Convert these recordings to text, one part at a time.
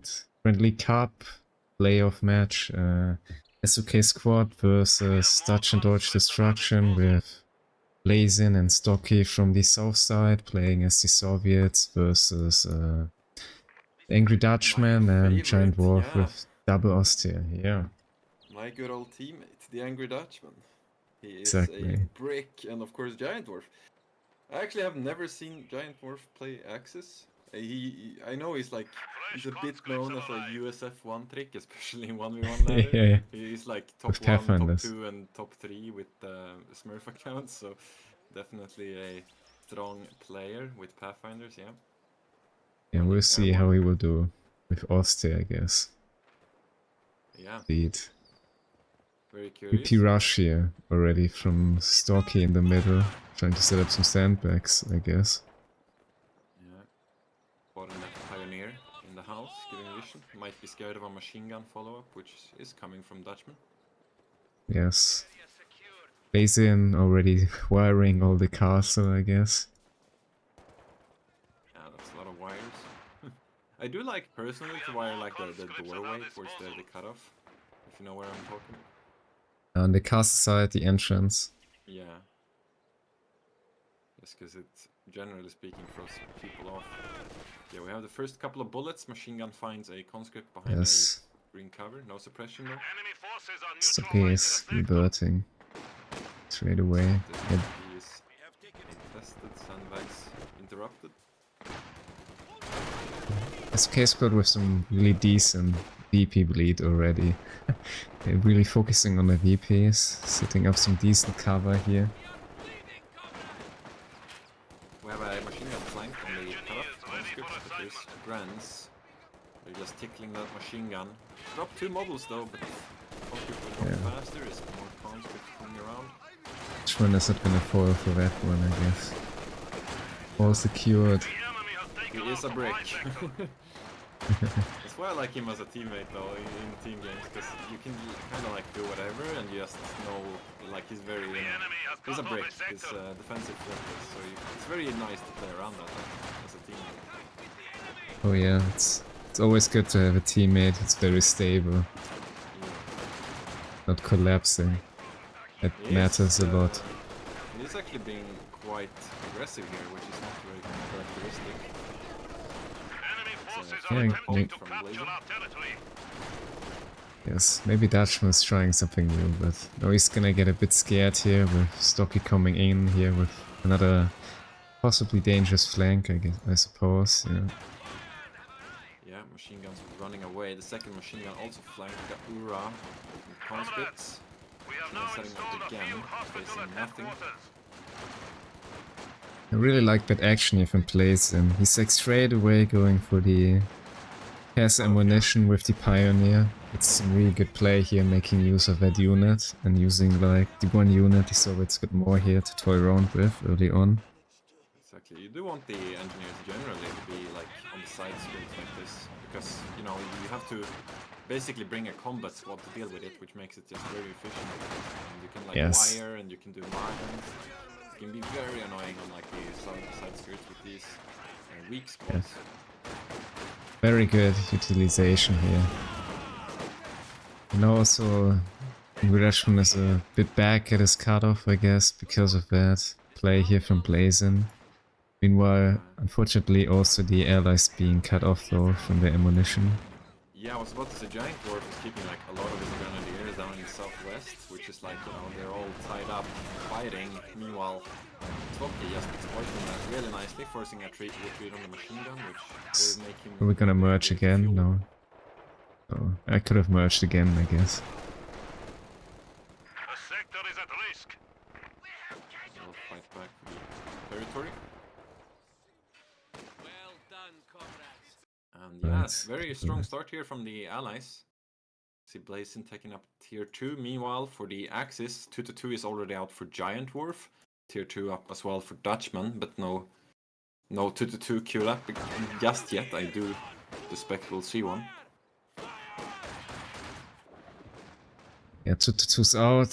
Alright. Friendly Cup playoff match. SOK squad versus Dutch and Deutsch Destruction with Blazin and Stocky from the south side playing as the Soviets versus Angry Dutchman and GiantDwarf with Double Ostia. Yeah. My good old teammate, the Angry Dutchman. He is Exactly. a brick, and of course GiantDwarf. I actually have never seen GiantDwarf play Axis. I know he's a bit known as a USF1 trick, especially in 1v1 ladder. Yeah. He's like With top 1, top Pathfinders. 2, and top 3 with Smurf accounts, so definitely a strong player with Pathfinders, yeah. Yeah, we'll see how he will do with Ostia, I guess. Yeah. Speed. Very curious. VP rush here already from Stocky in the middle, trying to set up some sandbags, I guess. Yeah. Bottom left Pioneer in the house, giving vision. Might be scared of a machine gun follow-up, which is coming from Dutchman. Yes. Blazin already wiring all the castle, I guess. Yeah, that's a lot of wires. I do like personally to wire like the doorway towards the cutoff, if you know where I'm talking. On the castle side, the entrance. Yeah. Just because it, generally speaking, throws people off. Yeah, we have the first couple of bullets. Machine gun finds a conscript behind a green cover. No suppression though. Stocky is reverting straight away. He is infested, sandbags interrupted. SOK squad with some really decent VP bleed already. They're really focusing on the VPs, setting up some decent cover here. We have a machine gun flank on the cutoff conscript, but there's grants. They're just tickling that machine gun. Drop 2 models though, but conscript will go faster, there's more conscript coming around. Dutchman is not gonna fall for that one, I guess. All secured. He is a brick. That's why I like him as a teammate though in team games, because you can kind of like do whatever and you just know, like he's very, he's a brick, he's defensive focus, so it's very nice to play around that as a teammate. Oh yeah, it's always good to have a teammate that's very stable, not collapsing. That matters a lot. He's actually being quite aggressive here, which is not very characteristic. Yes, maybe Dutchman's trying something new, but no, he's gonna get a bit scared here with Stocky coming in here with another possibly dangerous flank, I suppose. Yeah. Yeah, machine guns running away. The second machine gun also flanked the Ura with conscripts. Setting up again, facing nothing. I really like that action here from Blazin. He's like straight away going for the gas ammunition with the Pioneer. It's some really good play here, making use of that unit and using like the one unit the Soviets got more here to toy around with early on. Exactly, you do want the engineers generally to be like on the side streets like this, because you know you have to basically bring a combat squad to deal with it, which makes it just very efficient. And you can like wire and you can do margins. It can be very annoying on like the side skirts with these weak squads. Very good utilization here. And also Dutchman is a bit back at his cutoff, I guess, because of that play here from Blazin. Meanwhile, unfortunately also the allies being cut off though from the ammunition. Yeah, I was about to say GiantDwarf is keeping like a lot of his grenadiers down in the southwest, which is like, you know, they're all tied up fighting. Meanwhile, Stocky just exploiting that really nicely, forcing a retreat on the machine gun, which will make him... Are we gonna merge again? No. Oh, I could have merged again, I guess. The sector is at risk. We'll fight back for the territory. And yeah, very strong start here from the allies. See Blazin taking up tier 2. Meanwhile, for the Axis, 2-2 is already out for GiantDwarf. Tier 2 up as well for Dutchman, but no 2-2 queue up just yet. I do suspect we'll see one. Yeah, 2-2's out.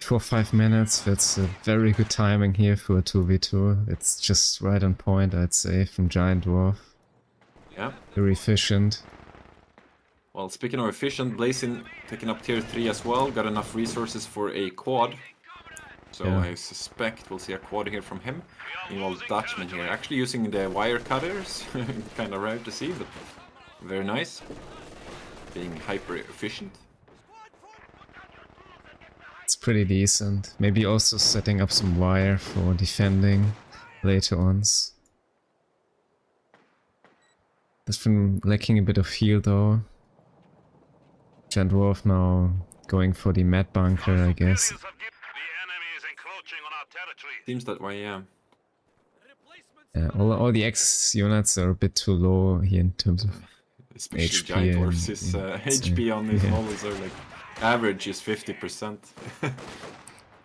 4-5 minutes. That's a very good timing here for a 2v2. It's just right on point, I'd say, from GiantDwarf. Yeah. Very efficient. Well, speaking of efficient, Blazin taking up tier 3 as well. Got enough resources for a quad. So Yeah. I suspect we'll see a quad here from him. Meanwhile, Dutchman here actually using the wire cutters. Kind of rare to see, but very nice. Being hyper efficient. It's pretty decent. Maybe also setting up some wire for defending later on. That's been lacking a bit of heal though. GiantDwarf now going for the med bunker, I guess. Seems that way, yeah. Yeah, all the X units are a bit too low here in terms of Especially HP GiantDwarf's his HP on these yeah. models are like average is 50%. Yeah,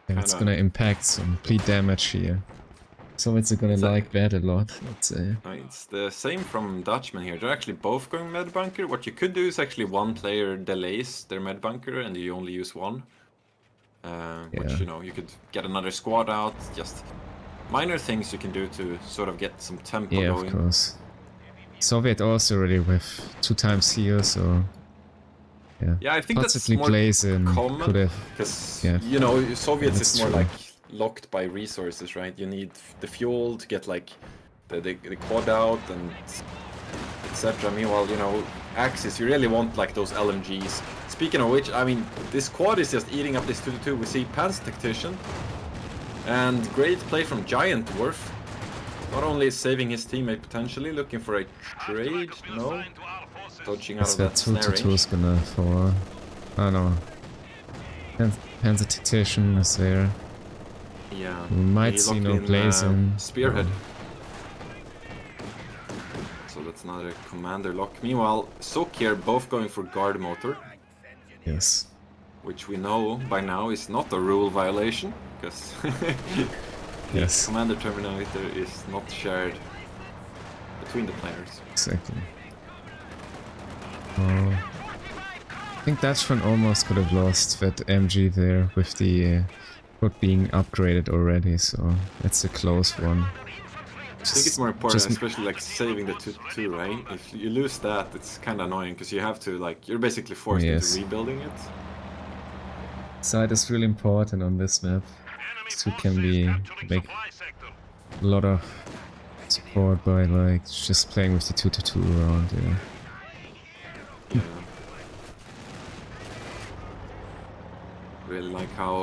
it's Kinda- gonna impact some bleed damage here. So it's gonna like that a lot, I'd say. It's the same from Dutchman here. They're actually both going med bunker. What you could do is actually one player delays their med bunker and you only use one. Which, you know, you could get another squad out. Just minor things you can do to sort of get some tempo going. Yeah, of course. Soviet also already with 2 times heal, so yeah. Yeah, I think that's possibly more Blazin common could have. because Yeah. you know Soviets That's is more true. like locked by resources, right? You need the fuel to get like the quad out and etc. Meanwhile, you know, Axis, you really want like those LMGs. Speaking of which, I mean, this quad is just eating up this 2-2. We see Panzer Tactician and great play from GiantDwarf. Not only saving his teammate potentially, looking for a trade, no, dodging out Guess of that that snare 2-2 range. is gonna fall. I don't know. Panzer Tactician is there. Yeah, We might he see locked no in, Blazin. Spearhead. No. So that's another commander lock. Meanwhile, SOK here both going for guard motor, Yes. which we know by now is not a rule violation, because Yes. commander terminator is not shared between the players. Exactly. Oh. I think Dutchman almost could have lost that MG there with the quad being upgraded already, so that's a close one. I think it's more important, especially like saving the 2-2, right? If you lose that, it's kind of annoying because you have to like you're basically forced into rebuilding it. Side is really important on this map. So can be make a lot of support by like just playing with the 2-2 around. Yeah. Really like how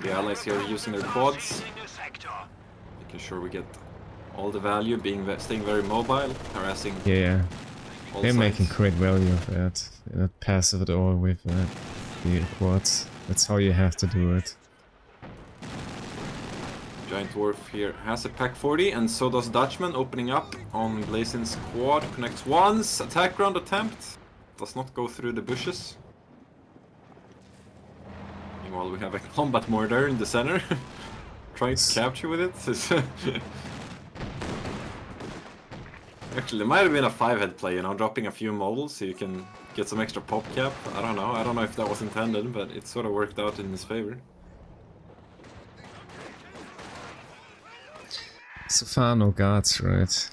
the allies here are using their quads, making sure we get all the value, staying very mobile, harassing. Yeah, all they're sides. making great value of that. They're not passive at all with the quads. That's how you have to do it. GiantDwarf here has a pack 40, and so does Dutchman, opening up on Blazin's quad. Connects once, attack round attempt. Does not go through the bushes. Meanwhile, we have a combat mortar in the center. Trying to capture with it. Actually, there might have been a 5-head play, you know, dropping a few models so you can get some extra pop cap. I don't know. I don't know if that was intended, but it sort of worked out in his favor. So far, no guards, right?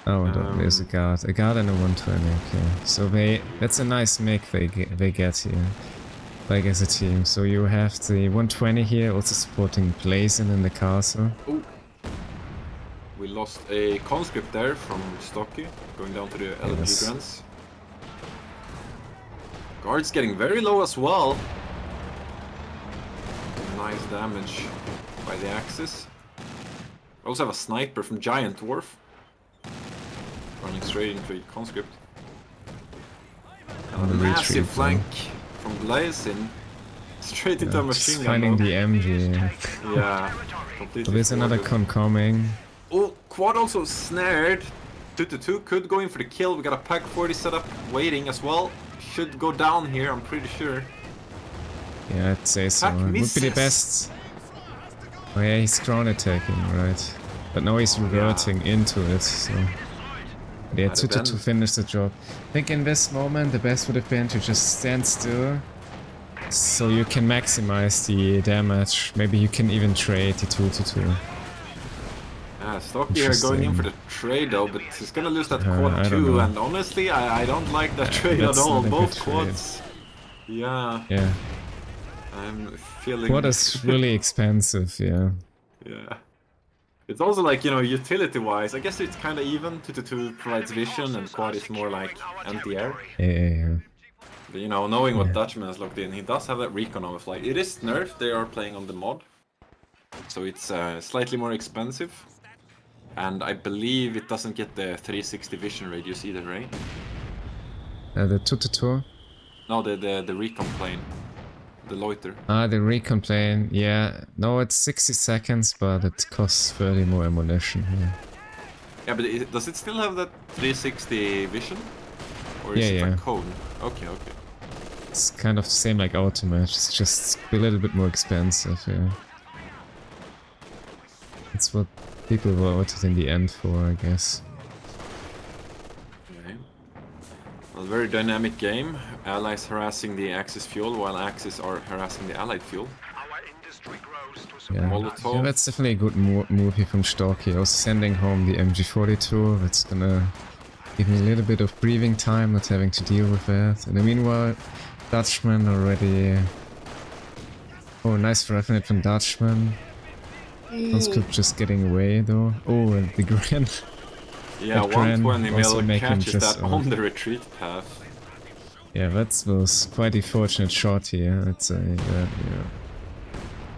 Oh, there's a guard and a 120. Okay, so that's a nice make they get here, like as a team. So you have the 120 here, also supporting Blazin in the castle. Ooh. We lost a conscript there from Stocky, going down to the LMG grants. Guards getting very low as well. Nice damage by the Axis. We also have a sniper from GiantDwarf. Running straight into a conscript. And a massive flank from Blazin. Straight into a machine gun. Finding the MG. Yeah, completely. So there's another con coming. Oh, quad also snared. 2-2 could go in for the kill. We got a pack 40 setup waiting as well. Should go down here, I'm pretty sure. Yeah, I'd say so. It would be the best. Oh yeah, he's ground attacking, right? But now he's reverting into it, so... Yeah, 2-2 to finish the job. I think in this moment the best would have been to just stand still, so you can maximize the damage. Maybe you can even trade the 2-2. Stocky here going in for the trade though, but he's gonna lose that I quad don't too, know. and honestly, I don't like that trade at That's all. not a Both good quads. Yeah, Yeah. I'm feeling... Quad is really expensive, yeah. Yeah. It's also like, you know, utility-wise, I guess it's kind of even. 222 provides vision, and quad is more like anti-air. Yeah. You know, knowing what Yeah. Dutchman has locked in, he does have that recon on the flight. It is nerfed, they are playing on the mod, so it's slightly more expensive. And I believe it doesn't get the 360 vision radius either, right? The 222? No, the recon plane. The loiter. The recon plane, yeah. No, it's 60 seconds, but it costs 30 more ammunition. Yeah, but does it still have that 360 vision? Or is it a cone? Okay. It's kind of the same like Ultimate, it's just a little bit more expensive, yeah. That's what people voted in the end for, I guess. Okay. Well, very dynamic game. Allies harassing the Axis fuel while Axis are harassing the Allied fuel. Yeah, Molotov. yeah, that's definitely a good move here from Stocky. Also sending home the MG42, that's gonna give me a little bit of breathing time, not having to deal with that. In the meanwhile, Dutchman already... Oh, nice refinite from Dutchman. Conscript just getting away though. Oh, and the Grand. Yeah, that Grand 120 also mil catches just that on the retreat path. Yeah, that was quite a fortunate shot here, I'd say. Yeah.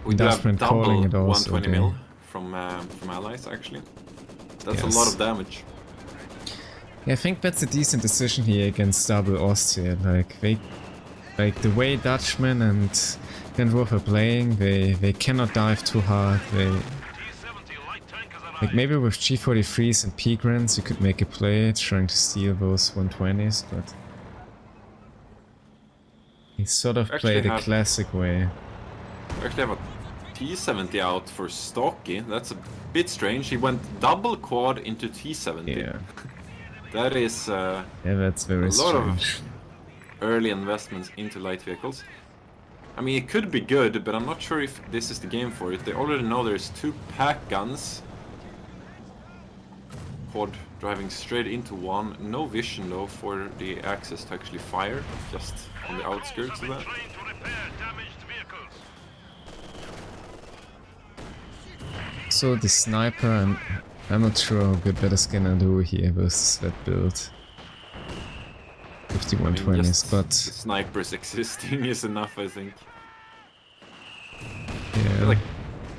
We do have Dutchman double calling it also. 120 mil from Allies, actually. That's a lot of damage. Yeah, I think that's a decent decision here against double Austria. Like the way Dutchman and GiantDwarf are playing, they cannot dive too hard. Like maybe with G43s and P-Grants you could make a play trying to steal those 120s, but he sort of played a classic way. We actually have a T70 out for Stocky. That's a bit strange. He went double quad into T70. Yeah. That is yeah, that's very strange. A lot of early investments into light vehicles. I mean, it could be good, but I'm not sure if this is the game for it. They already know there's 2 pack guns. Quad driving straight into one. No vision though for the Axis to actually fire, just on the outskirts of that. So the sniper, I'm not sure how good that is gonna do here versus that build. 5120s, but the snipers existing is enough, I think. Yeah. I feel like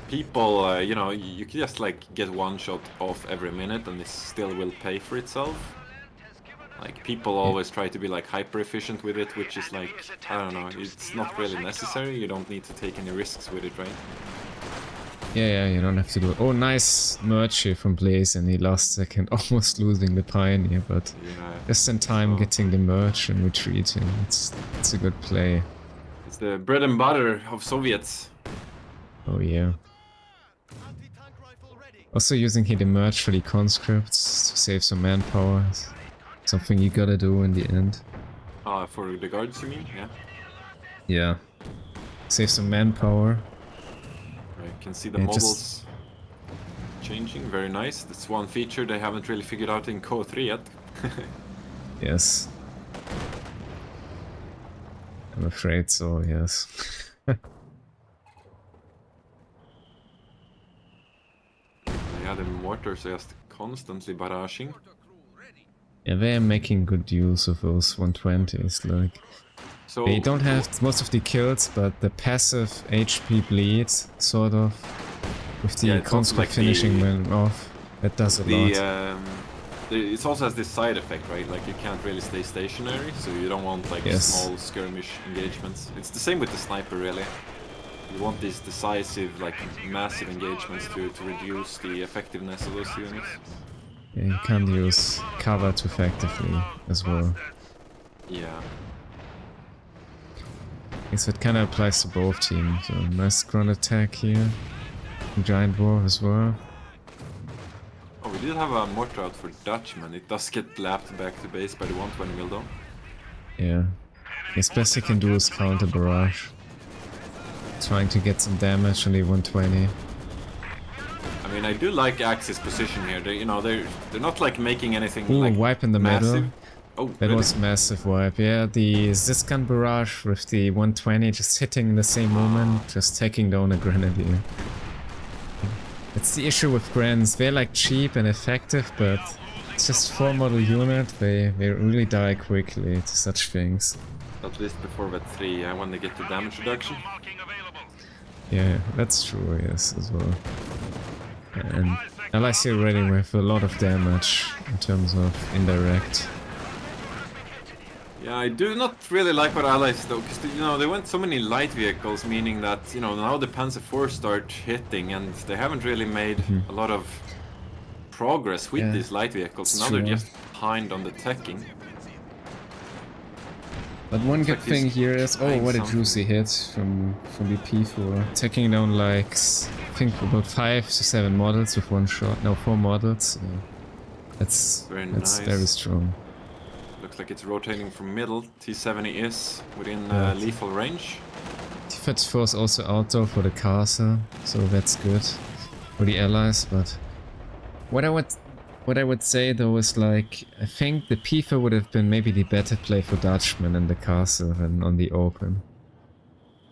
people, you know, you can just like get one shot off every minute and it still will pay for itself. Like people always try to be like hyper efficient with it, which is like, I don't know, it's not really necessary. You don't need to take any risks with it, right? Yeah, you don't have to do it. Oh, nice merge here from Blazin. He last second almost losing the Pioneer, but just in time getting the merge and retreating. It's a good play. It's the bread and butter of Soviets. Oh yeah. Also using here the merge for the conscripts to save some manpower. Something you gotta do in the end. For the guards, you mean? Yeah. Yeah. Save some manpower. You can see the models changing, very nice. That's one feature they haven't really figured out in CO3 yet. Yes. I'm afraid so, yes. Yeah, the mortars are just constantly barraging. Yeah, they are making good use of those 120s, like... So they don't have most of the kills, but the passive HP bleed, sort of, with the conscript like finishing them off, that does a lot. It also has this side effect, right? Like you can't really stay stationary, so you don't want like small skirmish engagements. It's the same with the sniper, really. You want these decisive, like massive engagements to reduce the effectiveness of those units. Yeah, you can't use cover too effectively as well. Yeah. I guess it kind of applies to both teams. So nice ground attack here. GiantDwarf as well. Oh, we did have a mortar out for Dutchman. It does get lapped back to base by the 120 mil though. Yeah. His best he can do is counter barrage. Trying to get some damage on the 120. I mean, I do like Axe's position here. They, you know, they're not like making anything Ooh, like wipe in the massive. middle. Oh, That really? was massive wipe. Yeah, the Ziskan barrage with the 120 just hitting in the same moment, just taking down a grenadier. It's the issue with Grens. They're like cheap and effective, but it's just 4-model unit. They really die quickly to such things. At least before that 3, when they get the damage reduction. Yeah, that's true, yes, as well. And allies here already with a lot of damage in terms of indirect. Yeah, I do not really like our allies though, because you know they went so many light vehicles, meaning that you know now the Panzer IV start hitting, and they haven't really made a lot of progress with these light vehicles. Now they're just behind on the teching. But one good thing here is, oh, what a juicy hit from the P4, taking down like I think about 5 to 7 models with one shot. No, 4 models. That's very strong. Looks like it's rotating from middle. T70 is within lethal range. T34 is also out though for the castle, so that's good for the allies. But what I would say though is like I think the P4 would have been maybe the better play for Dutchman in the castle than on the open.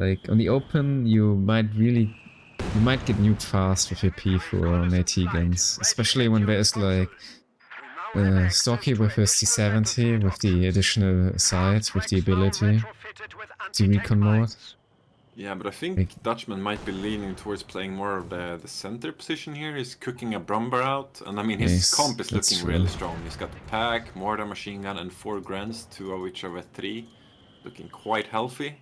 Like on the open, you might get nuked fast with your P4 on AT guns, especially when there is like Stocky with his T70 with the additional sight, with the ability, the recon mode. Yeah, but I think Dutchman might be leaning towards playing more of the center position here. He's cooking a Brumber out, and I mean his comp is looking really strong. He's got the pack, mortar machine gun, and 4 Grens, 2 of which are at 3. Looking quite healthy.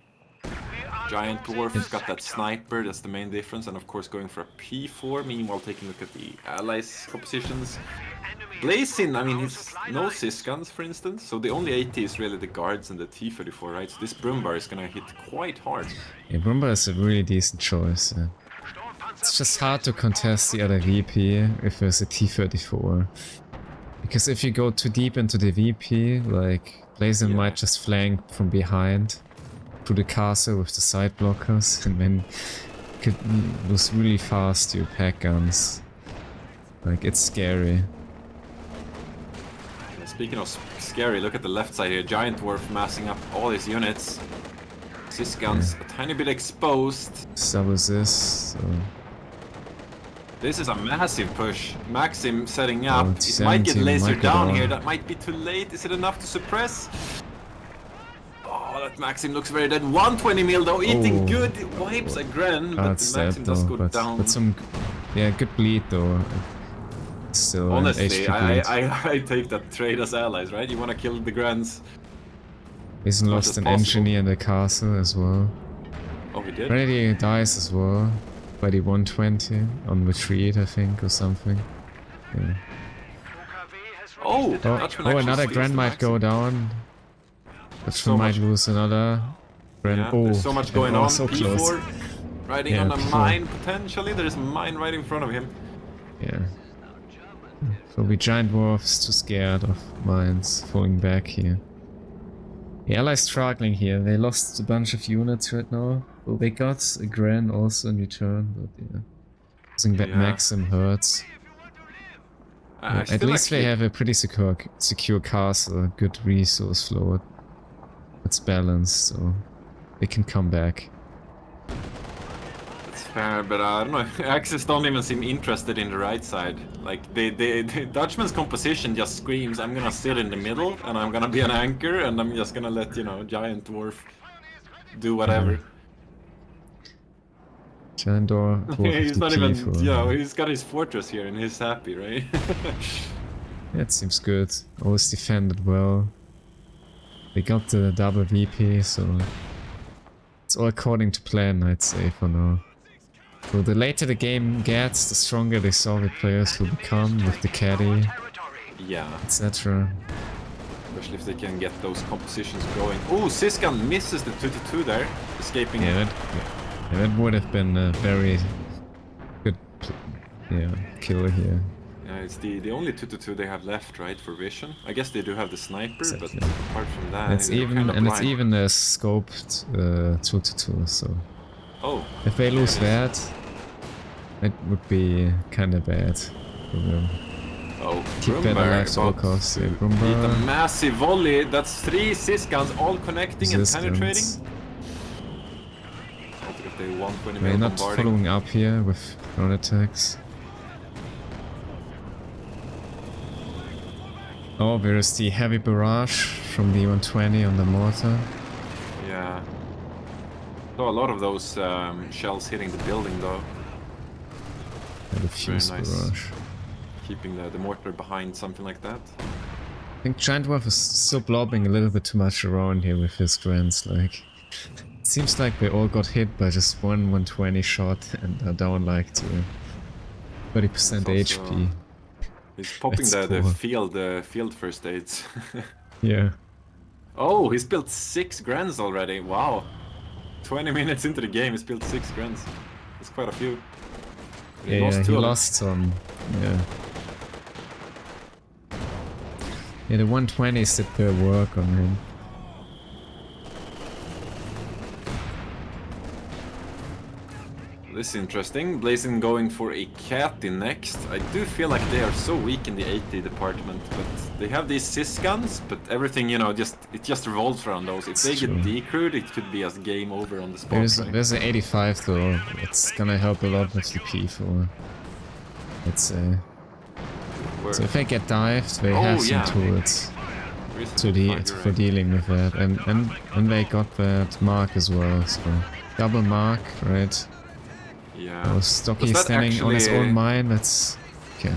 GiantDwarf has got that sniper, that's the main difference, and of course going for a P4, meanwhile taking a look at the allies' compositions. Blazin, I mean, he's no sysguns, for instance, so the only AT is really the guards and the T34, right? So this Brumbar is gonna hit quite hard. Yeah, Brumbar is a really decent choice. Yeah. It's just hard to contest the other VP if there's a T34. Because if you go too deep into the VP, like, Blazin might just flank from behind to the castle with the side blockers, and then you could lose really fast your pack guns. Like, it's scary. Speaking of scary, look at the left side here. GiantDwarf massing up all his units. Sysguns a tiny bit exposed. Double this. So. This is a massive push. Maxim setting up. It might get lasered down here. That might be too late. Is it enough to suppress? Oh, that Maxim looks very dead. 120 mil though, eating good. Wipes a Gren, but the Maxim does go down. But some, good bleed though. Still, honestly, I take that trade as allies, right? You want to kill the Grens. He's lost an engineer in the castle as well. Oh, he did? Already dies as well by the 120 on retreat, I think, or something. Yeah. Oh, another Gren might go down. Dutchman might lose another Gren. Yeah, there's so much going on. So P4 close. Riding on a mine potentially. There's a mine right in front of him. Yeah. Probably GiantDwarf's too scared of mines falling back here. The allies struggling here. They lost a bunch of units right now. Well, they got a Gren also in return, but yeah. Losing that Maxim hurts. At least they have a pretty secure castle, good resource flow. It's balanced, so they can come back. Fair, but I don't know. Axis don't even seem interested in the right side. Like the Dutchman's composition just screams, "I'm gonna sit in the middle and I'm gonna be an anchor and I'm just gonna let GiantDwarf do whatever." GiantDwarf. He's not even. He's got his fortress here and he's happy, right? Yeah, it seems good. Always defended well. They got the double VP, so it's all according to plan, I'd say, for now. So the later the game gets, the stronger the Soviet players will become with the caddy, etc. Especially if they can get those compositions going. Oh, Sysgun misses the 2-2 there, escaping. Yeah, that would have been a very good kill here. Yeah, it's the only 2-2 they have left, right, for vision. I guess they do have the sniper, but apart from that, it's even a scoped 2-2, so. Oh. If they lose that, It would be kinda bad for them. Oh, Keep that alive at all about costs. to Yeah, eat a Brumba. massive volley. That's 3 Sysguns all connecting and penetrating. Resistance. I'll get the 120 We're mil not bombarding. following up here with ground attacks. Oh, there's the heavy barrage from the 120 on the mortar. Yeah. So a lot of those shells hitting the building though. Yeah, the fuse nice. barrage. Keeping the mortar behind something like that. I think GiantDwarf is still blobbing a little bit too much around here with his grants, like... It seems like they all got hit by just one 120 shot and are down like to 30% HP. He's popping the field first aids. Yeah. Oh, he's built 6 grants already. Wow. 20 minutes into the game, he's built 6 grants. That's quite a few. He lost some. Yeah. Yeah, the 120s did their work on him. This is interesting. Blazin going for a cat in next. I do feel like they are so weak in the 80 department, but they have these Sysguns, but everything, you know, it just revolves around those. If they get decrewed, it could be a game over on the spot. There's an 85 though. It's gonna help a lot with the P4. Let's say. So if they get dived, they have some turrets for dealing with that, and they got that mark as well. So double mark, right? Yeah. Oh, Stocky standing on his own mine. That's okay.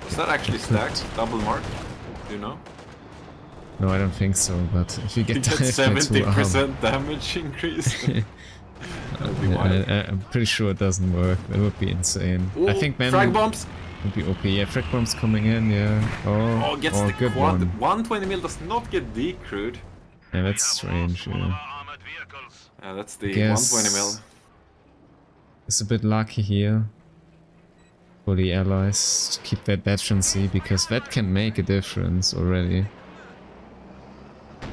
Was that actually stacked? Double mark? Do you know? No, I don't think so. But if you get 70% damage increase. I'm pretty sure it doesn't work. That would be insane. Ooh, I think then frag bombs would be OP. Yeah, frag bombs coming in. Yeah. Oh, gets the good quad. one. 120 mil does not get decrewed. Yeah, that's strange. Yeah. That's the 120 mil. It's a bit lucky here for the allies to keep that veterancy, because that can make a difference already.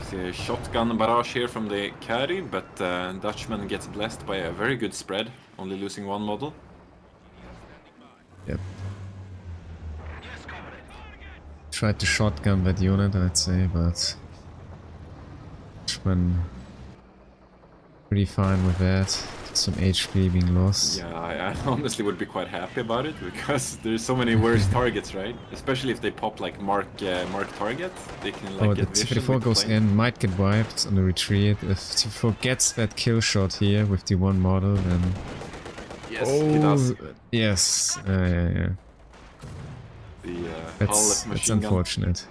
See a shotgun barrage here from the carry, but Dutchman gets blessed by a very good spread, only losing 1 model. Yep. Tried to shotgun that unit, I'd say, but Dutchman pretty fine with that. Some HP being lost. Yeah, I honestly would be quite happy about it, because there's so many worse targets, right? Especially if they pop like mark target, they can like get the T-34 goes in, might get wiped on the retreat. If T-34 gets that kill shot here with the 1 model, then... Yes, he does. Yes, yeah. That's unfortunate.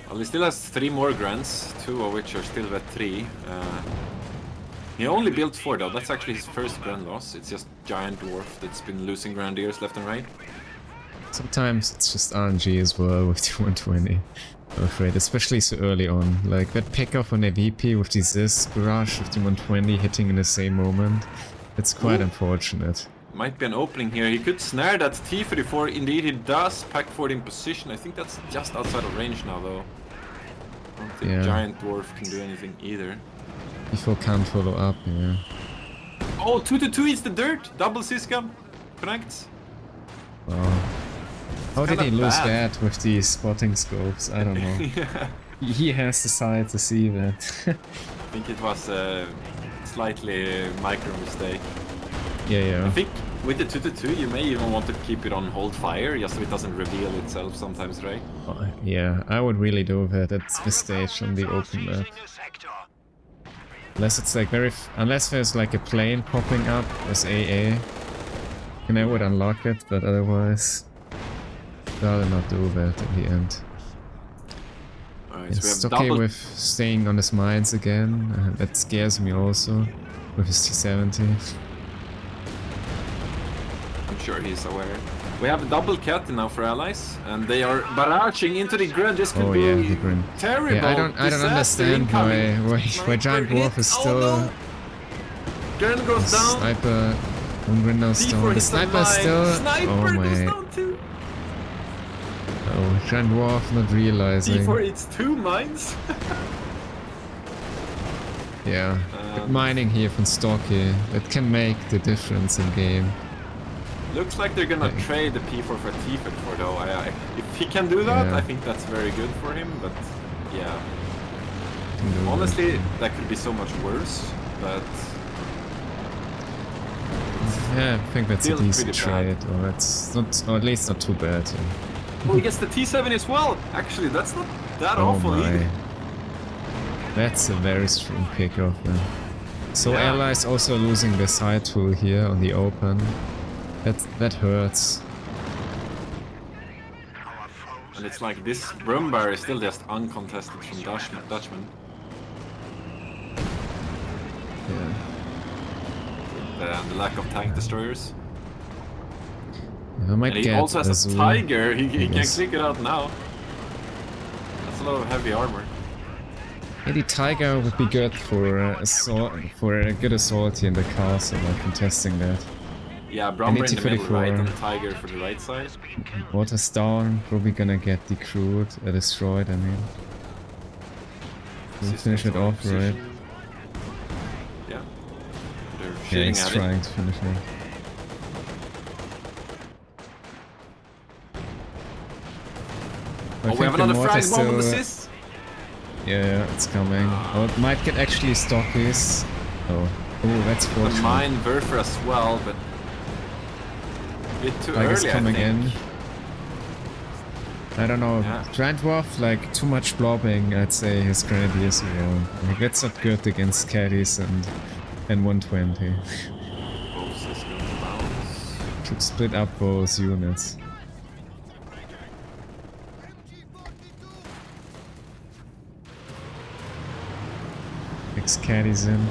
Well, he still has 3 more grants, 2 of which are still at 3. He only built 4 though, that's actually his first grand loss. It's just GiantDwarf that's been losing grandiers left and right. Sometimes it's just RNG as well with the 120, I'm afraid, especially so early on. Like that pickup on a VP with the Zis barrage with the 120 hitting in the same moment. It's quite unfortunate. Might be an opening here. He could snare that T-34. Indeed, he does. Pack forward in position. I think that's just outside of range now, though. I don't think GiantDwarf can do anything either. T-4 can't follow up, yeah. Oh, 2-2 eats the dirt. Double Sysgun. Connects. Wow. How did he lose that with these spotting scopes? I don't know. Yeah. He has the sight to see that. I think it was a slightly micro mistake. Yeah. I think with the 2-2 you may even want to keep it on hold fire, just so it doesn't reveal itself sometimes, right? Oh, yeah, I would really do that at this stage on the open map. Unless it's like unless there's like a plane popping up as AA, then I would unlock it, but otherwise, I'd rather not do that in the end. Alright, It's so we have okay with staying on his mines again. That scares me also with his T-70. I'm sure he's aware. We have a double cat now for allies, and they are barraging into the grid. This could be terrible. Yeah, I don't understand why GiantDwarf is still. No. Gren goes down. Sniper, Gren goes down. The sniper is still. Sniper goes down too. Oh, GiantDwarf not realizing. D4 eats 2 mines. Yeah, but mining here from Stocky, it can make the difference in game. Looks like they're gonna trade the P4 for T4 though. If he can do that, I think that's very good for him, but yeah. Honestly, that could be so much worse, but... Yeah, I think that's a decent trade, or it's not, or at least not too bad. Yeah. Oh, he gets the T7 as well! Actually, that's not that awful either. That's a very strong pickoff. So Allies also losing the side tool here on the open. That hurts. And it's like this Brum bar is still just uncontested from Dutchman. Yeah. The lack of tank destroyers. I might and he also has a Tiger, he can click it out now. That's a lot of heavy armor. Maybe Tiger would be good for a good assault here in the castle, like contesting that. Yeah, Brumber in the middle, right, and Tiger for the right side. Water's down, probably gonna get destroyed, I mean. We'll finish it off, right? Yeah. Yeah, he's trying to finish it. Oh, we have another frag bomb on assist! Yeah, it's coming. Oh, it might get actually Stockies. Oh, that's fortunate. The mine Werfer as well, but... a bit too early, coming I think. I don't know, GiantDwarf, like, too much blobbing, I'd say his Grenadiers around. Like, that's not good against caddies and 120. Should split up those units. Caddies in.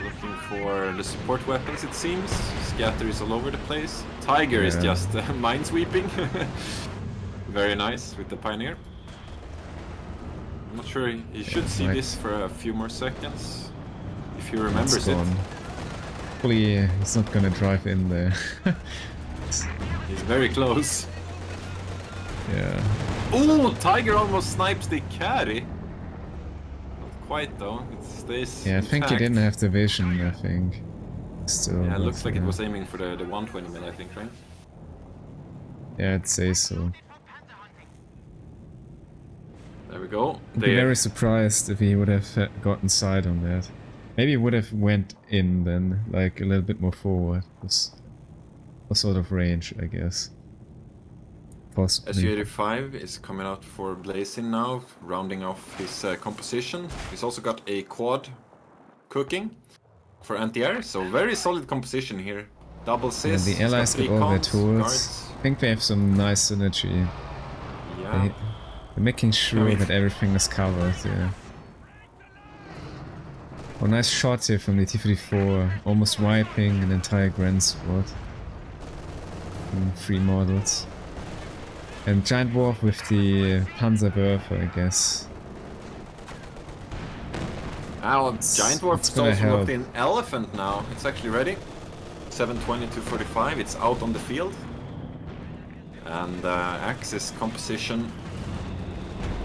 Looking for the support weapons, it seems. Scatter is all over the place. Tiger is just minesweeping. Very nice with the Pioneer. I'm not sure, he should see this for a few more seconds. If he remembers it. Hopefully he's not gonna drive in there. He's very close. Yeah. Oh, Tiger almost snipes the carry. Quite though, it stays I think he didn't have the vision, I think. Still. Yeah, it looks like it was aiming for the 120 mil, I think, right? Yeah, I'd say so. There we go. I'd be very surprised if he would have gotten side on that. Maybe he would have went in then, like a little bit more forward. What sort of range, I guess. Possibly. SU-85 is coming out for Blazin now, rounding off his composition. He's also got a quad cooking for anti-air, so very solid composition here. Double sis. The allies get all their tools. Guards. I think they have some nice synergy. Yeah. They're making sure that everything is covered, yeah. Oh, nice shot here from the T-34, almost wiping an entire Grand Squad. In 3 models. And GiantDwarf with the Panzerwerfer, I guess. GiantDwarf is also locked in Elephant now. It's actually ready. 720 to 45. It's out on the field. And Axis composition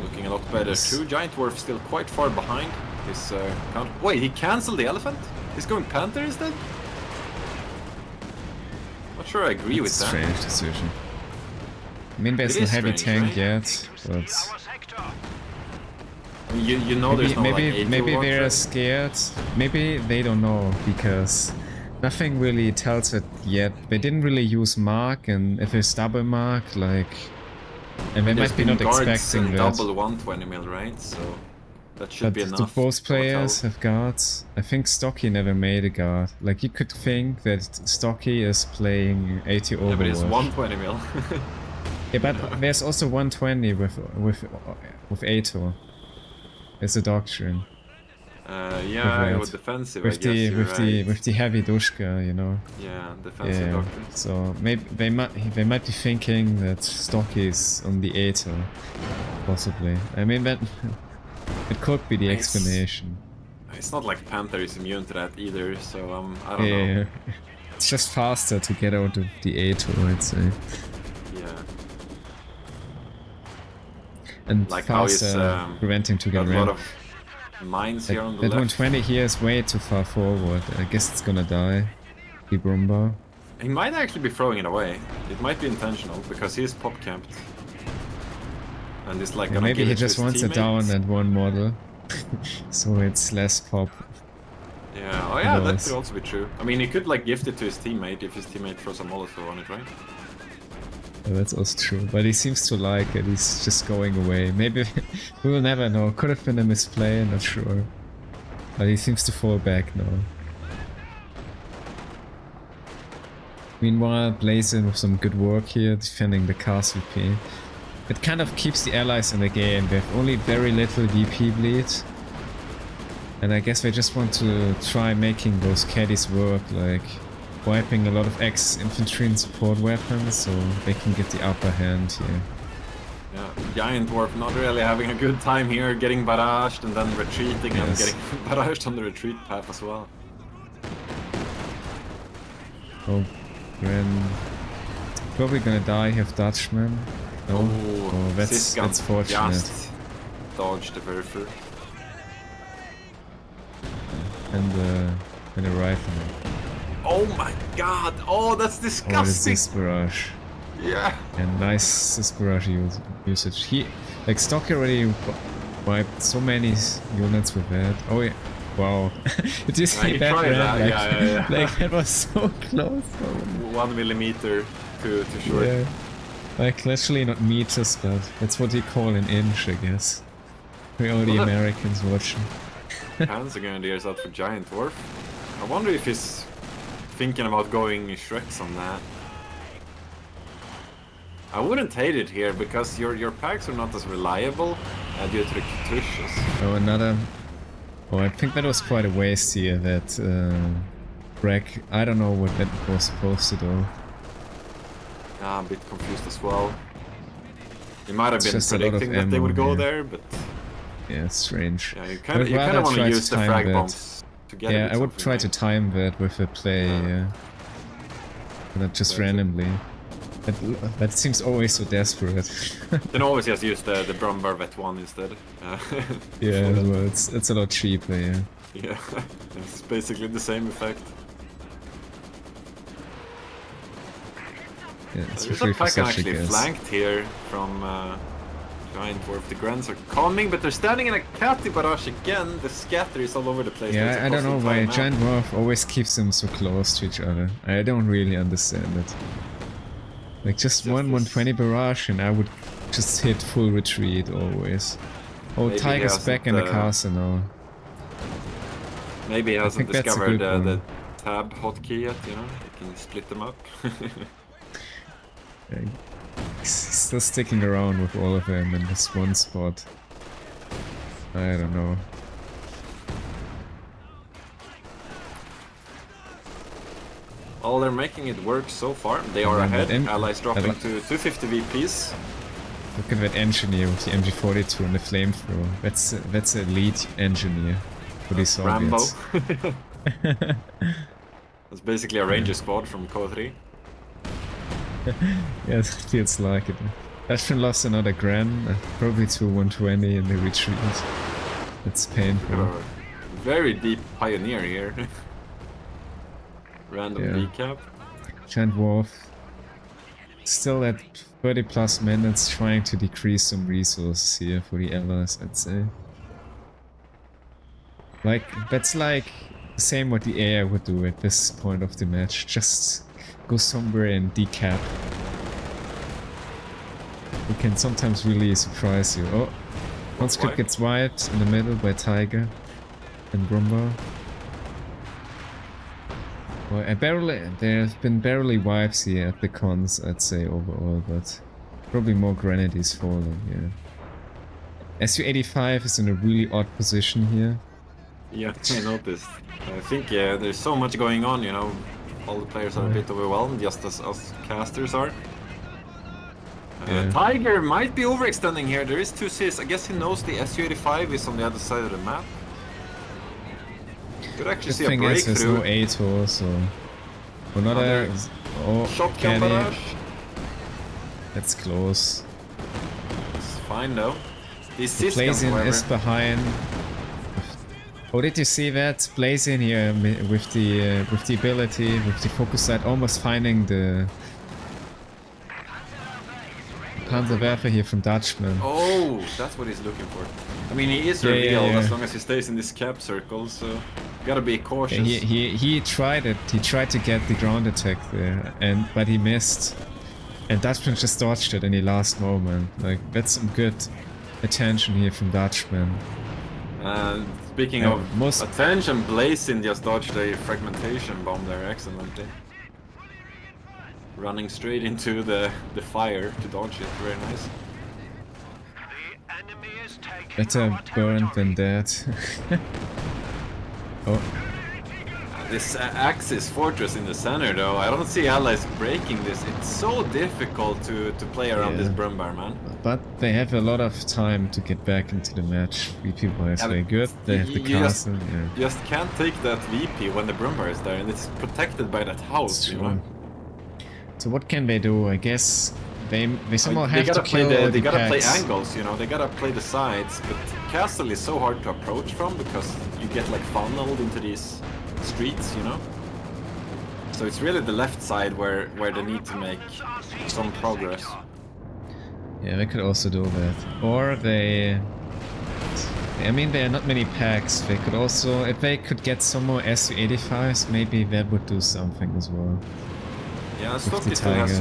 looking a lot better too. GiantDwarf still quite far behind his counter. Wait, he cancelled the Elephant? He's going Panther instead? Not sure I agree with that. Strange decision. I mean, there's no heavy tank yet, but... I mean, you know there's no maybe they're scared. Maybe they don't know, because nothing really tells it yet. They didn't really use Mark, and if it's double Mark, like... And they might be not expecting that. Double 120 mil, right? So that should be enough. Both players have guards. I think Stocky never made a guard. Like, you could think that Stocky is playing 80 Overwatch. Yeah, but it's 120 mil. Yeah, but there's also 120 with Ato. It's a doctrine. Yeah, with defensive. With the heavy Dushka, you know. Yeah, defensive doctrine. So maybe they might be thinking that Stocky is on the Ato, possibly. I mean that it could be the explanation. It's not like Panther is immune to that either, so I don't know. It's just faster to get out of the Ato, I'd say. Yeah. and Like how he's faster, preventing to got get a lot rammed. of mines here on the That left. 120 here is way too far forward. I guess it's gonna die. The Brumba. He might actually be throwing it away. It might be intentional because he's pop camped. And it's like Yeah, gonna maybe give he it to just his wants it teammates. down at one model. So it's less pop. Yeah, oh yeah, that knows? could also be true. I mean, he could like gift it to his teammate if his teammate throws a Molotov on it, right? Yeah, that's also true. But he seems to like it. He's just going away. Maybe we will never know. Could have been a misplay, not sure. But he seems to fall back now. Meanwhile, Blazin with some good work here, defending the castle P. It kind of keeps the allies in the game. They have only very little DP bleed. And I guess they just want to try making those caddies work, like wiping a lot of infantry and support weapons so they can get the upper hand here. Yeah, GiantDwarf not really having a good time here, getting barraged and then retreating and Yes. getting barraged on the retreat path as well. Oh, Gren. Probably gonna die here of Dutchman. No? Oh, that's fortunate. Just dodged the Werfer. And a rifle. Oh my god! Oh, that's Oh, what is disgusting! this barrage? Yeah! And nice this barrage usage. He, like, Stocky already wiped so many units with that. Oh yeah. Wow. Did you see he that, tried man? that, Like, yeah. like, that was so close. 1 millimeter to short. Yeah. Like, literally not meters, but that's what you call an inch, I guess. For all the Well, Americans watching. Panzer Grenadiers out for GiantDwarf. I wonder if he's thinking about going Shreks on that. I wouldn't hate it here because your packs are not as reliable due to the Katyshas. Oh, another... Oh, I think that was quite a waste here, that wreck. I don't know what that was supposed to do. Yeah, I'm a bit confused as well. He might have It's been just a lot of predicting that they ammo would go here. there, but Yeah, it's strange. yeah, you I kind would of rather want to try to use the time frag that. bombs to get Yeah, it. I would try to time that with a play, Yeah. not just That's it. randomly. That seems always so desperate. Then always just use the Brumbar Vet 1 instead. Yeah, for that. well, it's a lot cheaper, yeah. Yeah, it's basically the same effect. Yeah, There's especially a for pack such a actually guess. flanked here from GiantDwarf. The Grens are coming, but they're standing in a Catty barrage again. The scatter is all over the place. Yeah, I don't know why GiantDwarf always keeps them so close to each other. I don't really understand it. Like just Just one this- 120 barrage and I would just hit full retreat always. Oh, Maybe he Tiger's back in the hasn't, castle now. Maybe he hasn't think that's a discovered good the one. tab hotkey yet, you know? You can split them up. Yeah, he's still sticking around with all of them in this one spot. I don't know. Well, they're making it work so far. They are And then ahead. that Allies dropping to 250 VPs. Look at that engineer with the MG42 and the flamethrower. That's a lead engineer for the Rambo. Soviets. That's basically a ranger squad from Co3. Yeah, it feels like it. Dutchman lost another Gran, probably to 120 in the retreat. It's painful. Very deep pioneer here. Random Yeah. decap. GiantDwarf still at 30 plus minutes trying to decrease some resources here for the allies, I'd say. Like, that's like the same what the AI would do at this point of the match. Just go somewhere and decap. It can sometimes really surprise you. Oh, conscript gets wiped in the middle by Tiger and Brumba. Well, there have been barely wipes here at the cons, I'd say, overall, but probably more grenadiers falling, yeah. SU-85 is in a really odd position here. Yeah, I noticed. I think there's so much going on, you know. All the players are a bit overwhelmed, just as us casters are. Yeah. Tiger might be overextending here. There is 2 Cs. I guess he knows the SU-85 is on the other side of the map. Could actually The see a thing is, there's breakthrough. no ATOR, so... Another... Oh, Shotgun Caddy. barrage. That's close. It's fine though. These systems, Blazin however, is behind. Oh, did you see that? Blazin here with the ability, with the focus sight, almost finding the Panzerwerfer here from Dutchman. oh, that's what he's looking for. I mean, he is revealed as long as he stays in this cap circle, so you gotta be cautious. He tried it. He tried to get the ground attack there, but he missed. And Dutchman just dodged it in the last moment. Like, that's some good attention here from Dutchman. Speaking of attention, Blazin just dodged a fragmentation bomb there excellently. Running straight into the fire to dodge it, very nice. Better burned than dead. Oh. This Axis fortress in the center though, I don't see allies breaking this. It's so difficult to play around this Brumbar, man. But they have a lot of time to get back into the match. VP is very good. They have the castle. You just can't take that VP when the Brumbar is there and it's protected by that house, you know? So what can they do? I guess they somehow have to kill they gotta play angles, you know, they gotta play the sides, but castle is so hard to approach from because you get like funneled into these streets, you know? So it's really the left side where they need to make some progress. Yeah, they could also do that. Or they... I mean, there are not many packs. They could also... If they could get some more SU-85s, maybe that would do something as well. Yeah, Stocky still has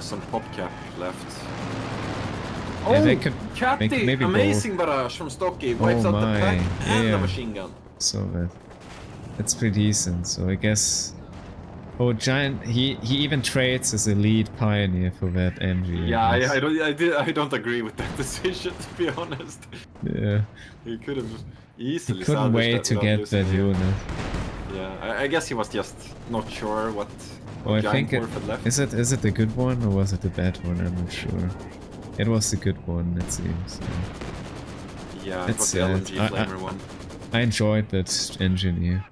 some pop cap left. Yeah, they could Catty! maybe Amazing barrage from Stocky. Wipes out the pack and the machine gun. So that's pretty decent. So I guess... Oh, Giant, he even trades as a lead pioneer for that MG. Yeah, I don't agree with that decision, to be honest. Yeah. He could have easily. He couldn't wait to get that unit. Yeah, I guess he was just not sure what I think had left. Is it the good one or was it the bad one? I'm not sure. It was the good one, it seems. Yeah, it was the LNG flamer one. I enjoyed that engine here.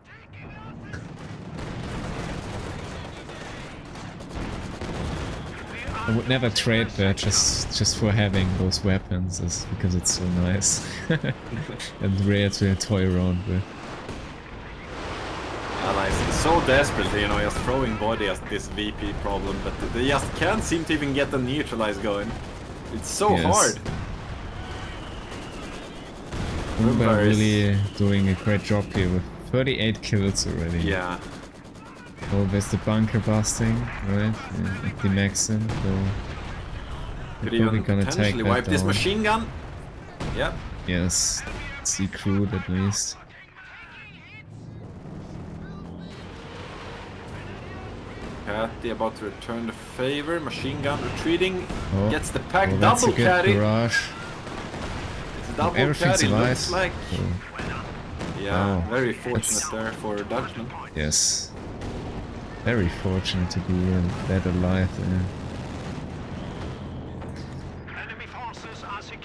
I would never trade that just for having those weapons, because it's so nice and rare to toy around with. Allies so desperately, you know, just throwing body at this VP problem, but they just can't seem to even get the neutralize going. It's so hard. Brumbar really doing a great job here with 38 kills already. Yeah. Oh, there's the bunker busting, right? Yeah, the Maxim, so could even gonna take that wipe this down. machine gun. Yep. Yes, it's the crude at least. Catty about to return the favor. Machine gun retreating. Oh. Gets the pack. That's Double a good Catty. barrage. It's double Everything's Catty. alive. Looks like. Yeah, Wow. very fortunate there for Dutchman. Yes. Very fortunate to be that alive there.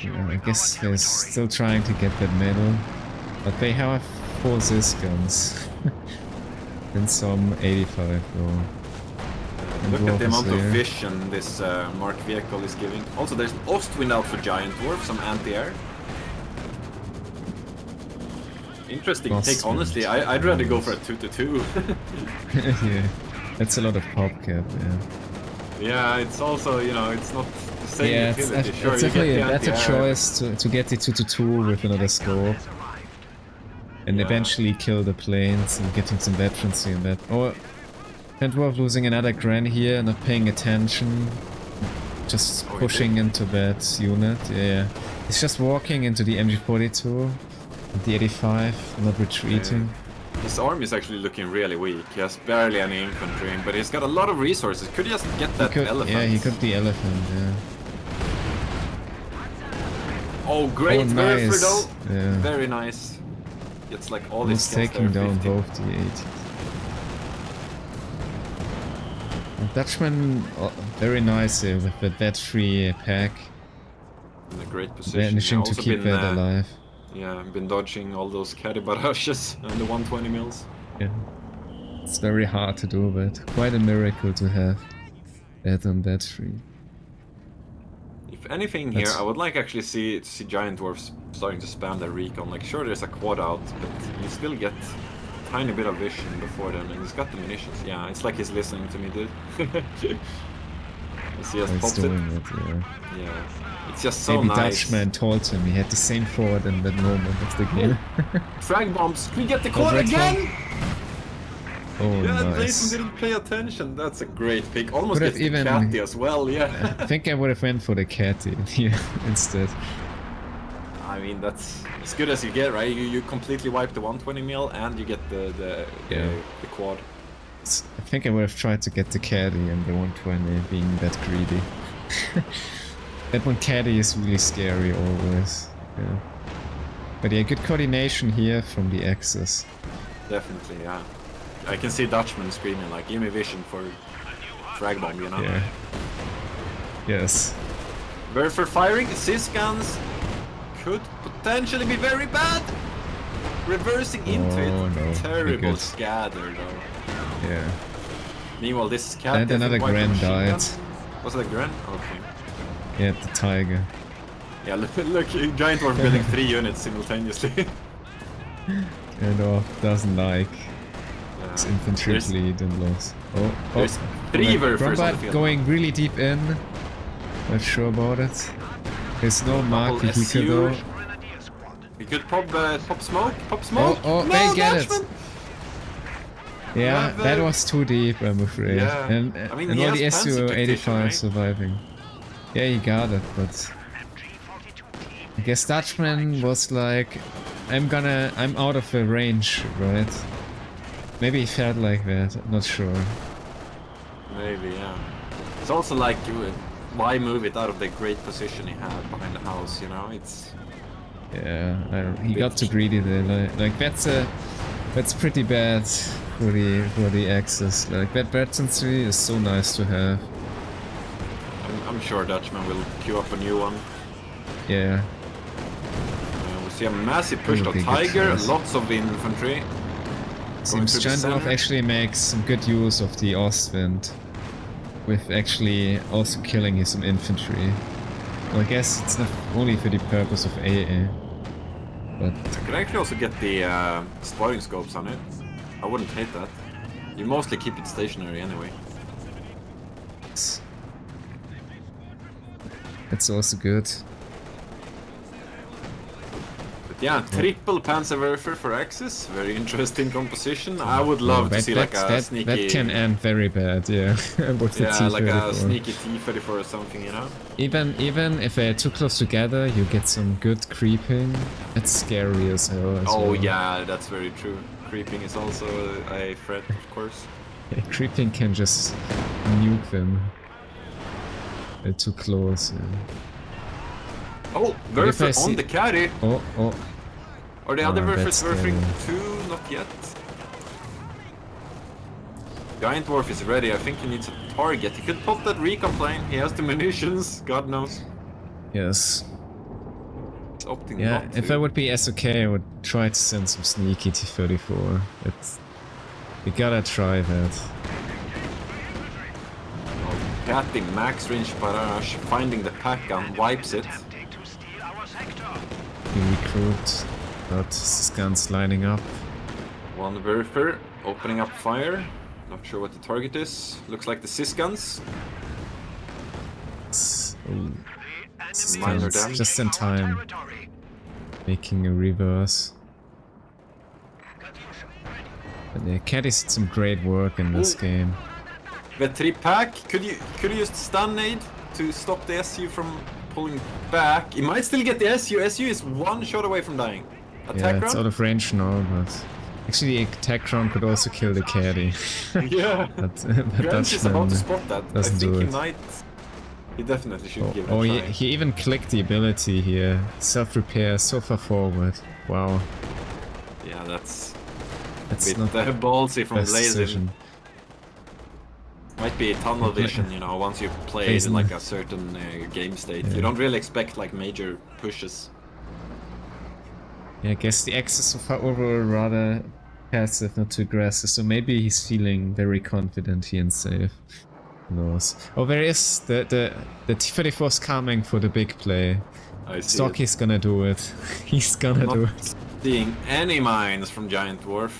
Yeah, I guess they're still trying to get that medal, but they have 4 Zis guns. And some 85 though. Look at the amount of vision this Mark vehicle is giving. Also, there's Ostwind out for GiantDwarf, some anti-air. Interesting take, honestly. I'd rather go for a 2-2. Yeah, that's a lot of pop cap, yeah. Yeah, it's also, you know, it's not the same utility. It's definitely a better choice to get the 2-2 with another scope. And eventually kill the planes and getting some veterancy in that. Or GiantDwarf losing another Gran here, not paying attention. Just pushing into that unit, yeah. He's just walking into the MG42. The 85, not retreating. His army is actually looking really weak. He has barely any infantry, but he's got a lot of resources. Could he just get that elephant? Yeah, he got the elephant, yeah. Oh, great nice. though. Yeah. Very nice. It's like all these taking down both the 80s. Dutchman, very nice here with that free pack. In a great position. Managing to keep that alive. Yeah, I've been dodging all those caddy barrages and the 120 mils. Yeah. It's very hard to do, but quite a miracle to have that on that free. If anything here, That's- I would like actually see GiantDwarf starting to spam their recon. Like, sure, there's a quad out, but you still get a tiny bit of vision before then, and he's got the munitions. Yeah, it's like he's listening to me, dude. You see us It's pops it. doing it, yeah. Yeah, it's just so Maybe nice. Dutchman told him he had the same forward in that moment of the game. Frag bombs. Can we get the quad Red again? Oh, Yeah, nice. Blazin didn't pay attention. That's a great pick. Almost Could have gets the even- Catty as well. Yeah. I think I would have went for the caddy here instead. I mean, that's as good as you get, right? You completely wipe the 120 mil and you get the quad. I think I would have tried to get the caddy and the 120 being that greedy. That one caddy is really scary always. Yeah. But yeah, good coordination here from the axis. Definitely, yeah. I can see Dutchman screaming like, give me vision for frag bomb, you know? Yeah. Yes. Werfer firing, assist guns could potentially be very bad. Reversing into Oh, it, no. terrible Good. scatter though. Yeah. Meanwhile, this cat. And another Grand died. Was it a Grand? Okay. Yeah, the tiger. Yeah, look, GiantDwarf building 3 units simultaneously. GiantDwarf doesn't like his infantry there's- bleed and loss. Oh, There's 3 Werfers on the Robert field. going really deep in. Not sure about it. There's no mark Double vehicle SU. though. We could pop smoke, pop smoke. Oh, no, they get Dutchman! it. Yeah, Have, that was too deep, I'm afraid. Yeah. And, I mean, and he all has the fancy tactician, SU-85 right? surviving. Yeah, he got it, but I guess Dutchman was like, I'm out of the range, right? Maybe he felt like that, I'm not sure. Maybe, yeah. It's also like, why move it out of the great position he had behind the house, you know? It's... Yeah, he got too greedy there. Like that's pretty bad for the Axis. Like that Veterancy is so nice to have. I'm sure Dutchman will queue up a new one. Yeah. We see a massive push That to would be a good Tiger, choice. lots of infantry. Seems through the GiantDwarf center. actually makes some good use of the Ostwind, with actually also killing his own infantry. Well, I guess it's not only for the purpose of AA, but You can actually also get the spotting scopes on it. I wouldn't hate that. You mostly keep it stationary anyway. it's also good. But yeah, triple Panzerwerfer for Axis. Very interesting composition. I would love to see like a sneaky... That can end very bad, yeah. With the Yeah, like a T-34. sneaky T-34 or something, you know? Even if they're too close together, you get some good creeping. It's scary as hell. Oh well. yeah, that's very true. Creeping is also a threat, of course. Yeah, creeping can just nuke them. They're too close. Yeah. Oh, But if I Werfer see- on the carry. Oh, Or the other Oh, Werfers that's Werfing scary. too? Not yet. GiantDwarf is ready. I think he needs a target. He could pop that recon plane. He has the munitions. God knows. yes. He's opting Yeah, not to. if I would be SOK, I would try to send some sneaky T-34. You gotta try that. Getting max range barrage, finding the pack gun, wipes it. You recruit, but his guns lining up. One Werfer opening up fire. Not sure what the target is. Looks like the Sis guns. Oh, Minor guns damage. just in time. Making a reverse. But yeah, Caddy's did some great work in this Ooh. game. The 3 pack. Could you use stun nade to stop the SU from pulling back? He might still get the SU. SU is 1 shot away from dying. Yeah, Attack it's run? out of range now, but actually the attack run could also kill the Caddy. Yeah. but Grant is about Dutchman to spot that. I doesn't think do he it. might. He definitely should give it Oh, a he, try. he even clicked the ability here. Self-repair so far forward. Wow, Yeah, that's that's a not bit the ballsy from best Blazin. decision. Might be tunnel vision, you know, once you play in Blazin. like a certain game state. Yeah. You don't really expect like major pushes. Yeah, I guess the Axis so far overall rather passive, not too aggressive, so maybe he's feeling very confident here and safe. knows. Oh, there is the T-34's coming for the big play. I see. Stocky's gonna do it. He's gonna Not do it. seeing any mines from GiantDwarf.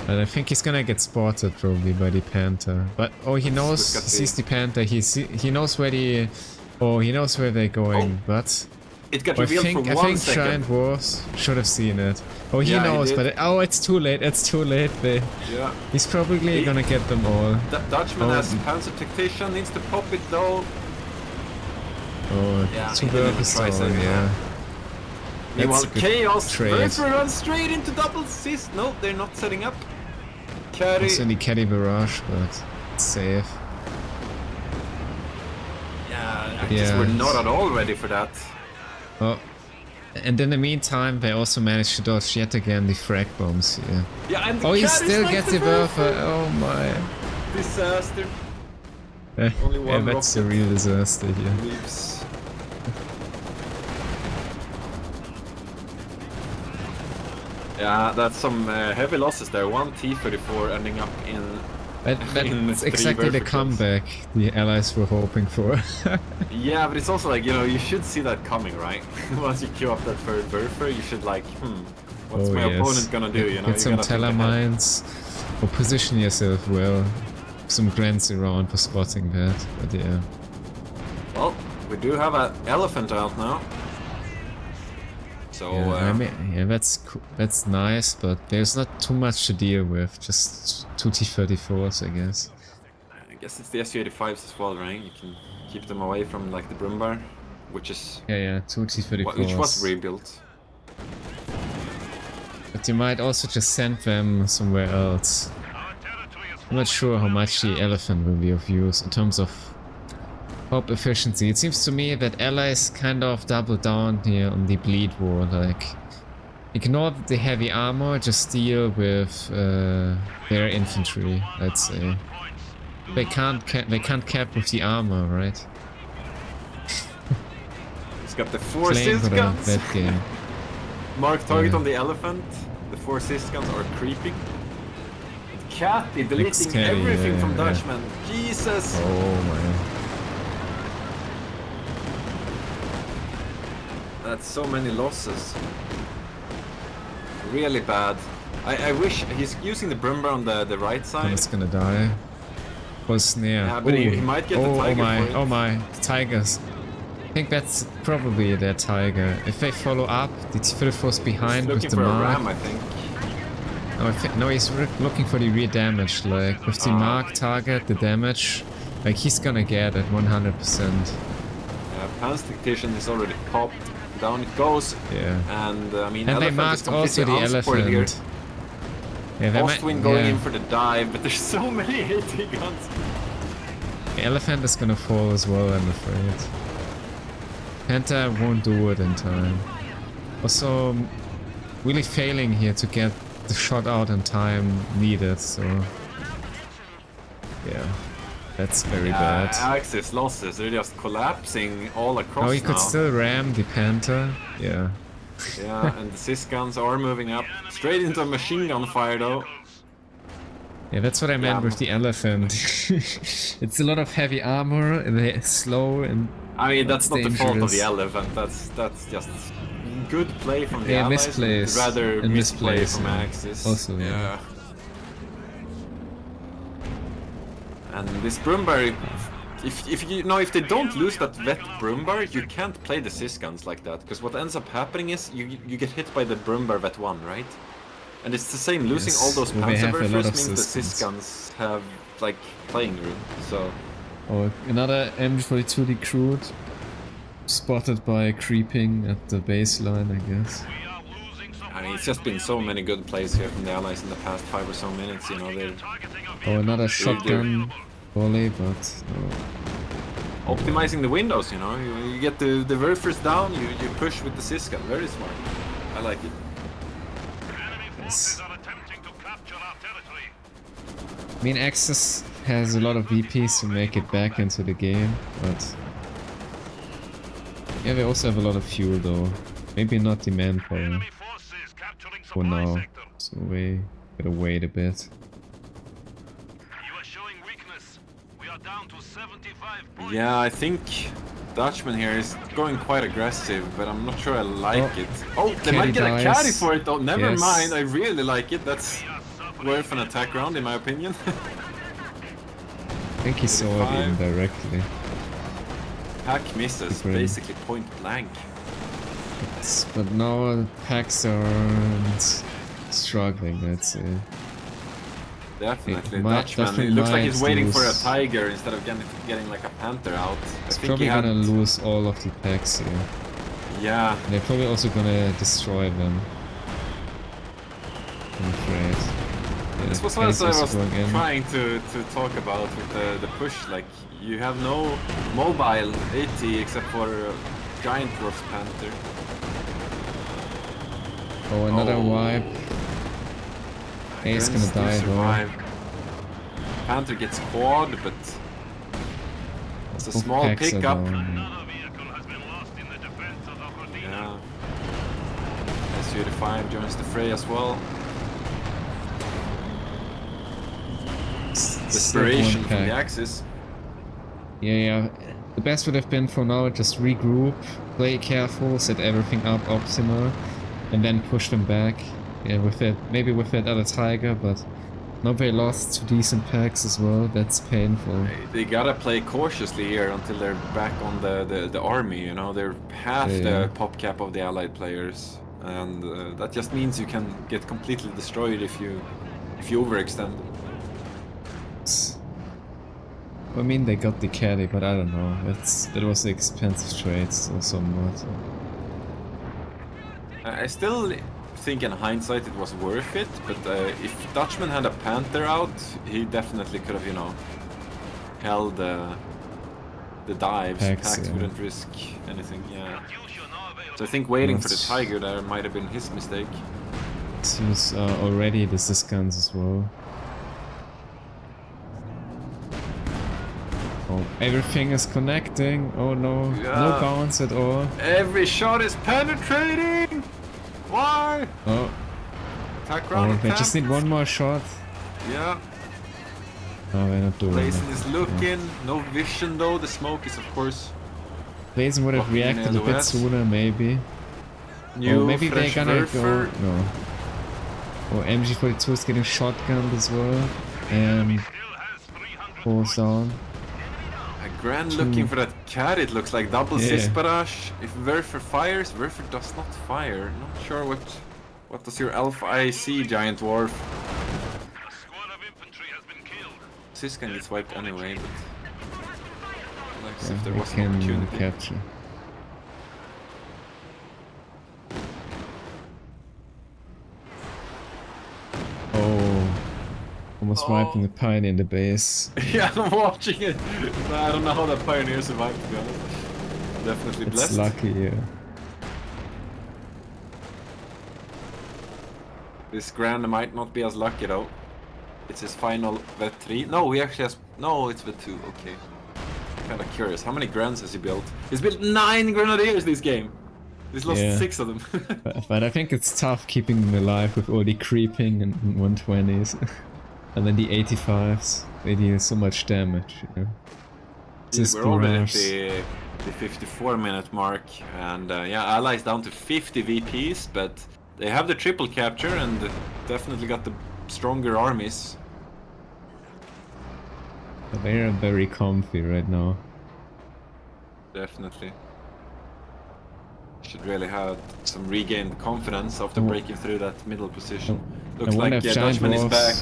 And I think he's gonna get spotted probably by the Panther. But oh, he knows. He sees the Panther. He knows where the. Oh, he knows where they're going. Oh. But It got I revealed think for 1 second. GiantDwarf should have seen it. Oh, he Yeah, he knows, did. but oh, it's too late. It's too late. Yeah. He's probably gonna get them all. Dutchman Oh. has Panzer Tactician, needs to pop it though. Oh, Yeah, two he didn't burgers try down, saving yeah. Meanwhile, That's a good Chaos trade. Verfer runs straight into double assist. No, they're not setting up. Carry. It's only Caddy Barrage, but it's safe. Yeah, I guess we're not at all ready for that. Oh, and in the meantime, they also managed to dodge yet again the frag bombs here. Yeah, and Oh, he Carry still snipes gets the Werfer. Oh my. Disaster. Only Yeah, one that's a rocket real disaster here. leaves. Yeah, that's some heavy losses there. One T-34 ending up in... That's three exactly the Werfer kills. comeback the allies were hoping for. Yeah, but it's also like, you know, you should see that coming, right? Once you queue up that third Werfer, you should like, what's Oh, my yes. opponent gonna do, you know? Get You some gotta think ahead. telemines, or position yourself well. Some grants around for spotting that, but yeah. Well, we do have an elephant out now. So, Yeah, I mean, yeah, that's nice, but there's not too much to deal with. Just two T-34s, I guess. I guess it's the Su-85s as well, right? You can keep them away from like the Brumbar, which is Yeah, two T-34s. which was rebuilt. But you might also just send them somewhere else. I'm not sure how much the elephant will be of use in terms of pop efficiency. It seems to me that allies kind of double down here on the bleed war, like ignore the heavy armor, just deal with their infantry, I'd say. They can't cap with the armor, right? It's got the 4 Playing assist for guns. that game. Mark target Yeah. on the elephant. The 4 assist guns are creeping. Catty deleting Caddy, everything yeah, from yeah. Dutchman. Jesus! Oh man. That's so many losses. Really bad. I wish he's using the Brumbar on the right side. It's gonna die. Or snare. Yeah, but he Ooh. might get the tiger Oh my, for it. oh my, tigers. I think that's probably their tiger. If they follow up, the T-34's He's behind with looking the for a mark. ram, I think. No, he's looking for the rear damage. Like with the mark target, the damage, like he's gonna get it 100%. Yeah, Pan's Tactician is already popped. Down it goes. Yeah. And I mean, And they elephant is marked completely also the unsupported here. elephant. Yeah, they Ostwind going yeah. in for the dive, but there's so many AT guns. The elephant is gonna fall as well, I'm afraid. Penta won't do it in time. Also, really failing here to get the shot out in time needed, so... Yeah, that's very bad. Axis losses, they're just collapsing all across Oh, you now. could still ram the Panther, yeah. Yeah, and the Sis guns are moving up. Straight into a machine gun fire though. Yeah, that's what I meant Yeah. with the elephant. It's a lot of heavy armor, and they're slow, and I mean, that's not the fault of the dangerous. elephant, that's just good play from the Yeah, allies. misplays. Rather And misplay misplays, from yeah. Axis. Also, yeah. And this Brumbar, if they don't lose that vet Brumbar, you can't play the Sis guns like that. Because what ends up happening is you get hit by the Brumbar vet 1, right? And it's the same, losing Yes, all those well, they have a lot Panzerwerfers of means the Sis Sis guns have, like, playing room, so... Oh, another MG42 recruit spotted by creeping at the baseline, I guess. I mean, it's just been so many good plays here from the allies in the past 5 or so minutes, you know, they're Oh, another shotgun volley, but no. optimizing the windows, you know, you get the Werfers down, you push with the Sis gun, very smart. I like it. Yes. I mean, Axis has a lot of VPs to make it back into the game, but yeah, they also have a lot of fuel though. Maybe not the manpower for now, so we gotta wait a bit. You are showing weakness. We are down Yeah, I think Dutchman here is going quite aggressive, but I'm not sure I like it. Oh, they might get a caddy for it though. Never mind, I really like it. That's worth an attack round in my opinion. I think he saw it indirectly. Pack misses, basically point blank. But now packs are struggling, let's say. Definitely, Dutchman. It looks like he's waiting for a tiger instead of getting like a panther out. He's probably gonna lose all of the packs here. Yeah. And they're probably also gonna destroy them. I'm afraid. Yeah, this was what I was trying to talk about with the push. Like, you have no mobile AT except for GiantDwarf's panther. Oh, another wipe. A's gonna die though. Panther gets quad, but it's a small pickup. Yeah. SOK joins the fray as well. Desperation from the Axis. Yeah. The best would have been for now just regroup, play careful, set everything up optimal, and then push them back. Yeah, with that, maybe with that other tiger, but now they lost 2 decent packs as well. That's painful. They gotta play cautiously here until they're back on the army. You know, they're half the pop cap of the allied players, and that just means you can get completely destroyed if you overextend. I mean, they got the caddy, but I don't know. That was an expensive trade, so somewhat. I still think in hindsight it was worth it, but if Dutchman had a panther out, he definitely could have, you know, held the dives. Packs wouldn't risk anything, yeah. So I think waiting for the tiger there might have been his mistake. Seems already the guns as well. Oh, everything is connecting. Oh no, no bounce at all. Every shot is penetrating! Why? Oh. Attack round they just need one more shot. Yeah. Oh, they're not doing it. Blazin is looking. No vision though. The smoke is of course. Blazin would have reacted a bit sooner, maybe. Or maybe they're gonna go. No. Oh, MG42 is getting shotgunned as well. And falls down. Grand looking for that cat, it looks like double Cisbarrage. If Werfer fires, Werfer does not fire. Not sure what does your Alpha I see, GiantDwarf. Siskan gets wiped anyway, but like as if there was an opportunity. Capture. Oh. Almost wiping the Pioneer in the base. Yeah, I'm watching it. I don't know how that Pioneer survived, to be honest. Definitely blessed. It's lucky, yeah. This Grand might not be as lucky though. It's his final vet 3. No, he actually has... No, it's vet 2, okay. Kinda curious. How many Grands has he built? He's built 9 Grenadiers this game! He's lost 6 of them. but I think it's tough keeping them alive with all the creeping and 120s. And then the 85s, they deal so much damage, you know. We're already at the 54-minute mark, and yeah, Allies down to 50 VPs, but they have the triple capture and definitely got the stronger armies. They are very comfy right now. Definitely. Should really have some regained confidence after breaking through that middle position. Looks like Dutchman is back.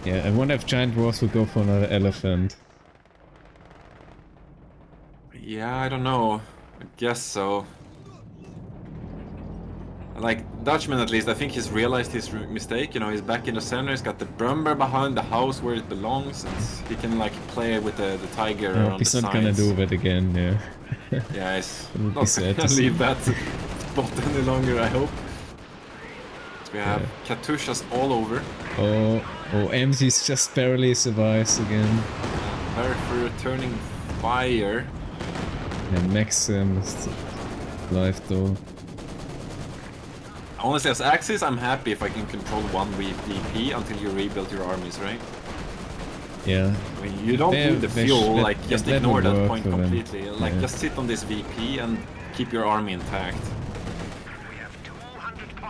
Yeah, I wonder if GiantDwarf will go for another elephant. Yeah, I don't know. I guess so. Like, Dutchman at least, I think he's realized his mistake. You know, he's back in the center, he's got the Brumber behind the house where it belongs, and he can, like, play with the tiger on the sides. He's not gonna do that again, yeah. Yeah, he's not gonna leave that spot any longer, I hope. So we have Katyushas all over. Oh, MZ's just barely survives again. Werfer returning fire. And Maxim is alive though. Honestly, as Axis, I'm happy if I can control one VP until you rebuild your armies, right? Yeah. I mean, you don't need the fuel, like, just ignore that point completely. Like, just sit on this VP and keep your army intact.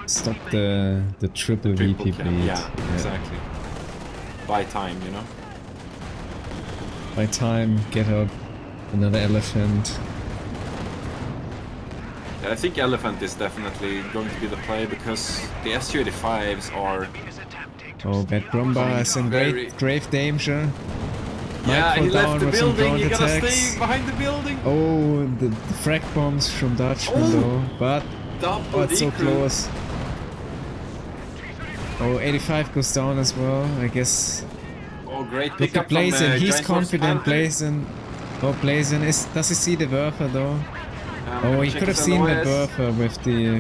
Stop the triple VP bleed. Yeah, exactly. Buy time, you know? By time, get out another elephant. Yeah, I think elephant is definitely going to be the play because the SU-85s are... Oh, that Brumba is in grave danger. Yeah, he left the with building, you gotta attacks. stay behind the building! Oh, the frag bombs from Dutchman though, but it's so close. Oh, 85 goes down as well, I guess. Oh, great Look pickup at Blazin, from, he's GiantDwarf's confident, Panther. Blazin. Oh, Blazin does he see the Werfer though? Oh, he could have seen the Werfer with the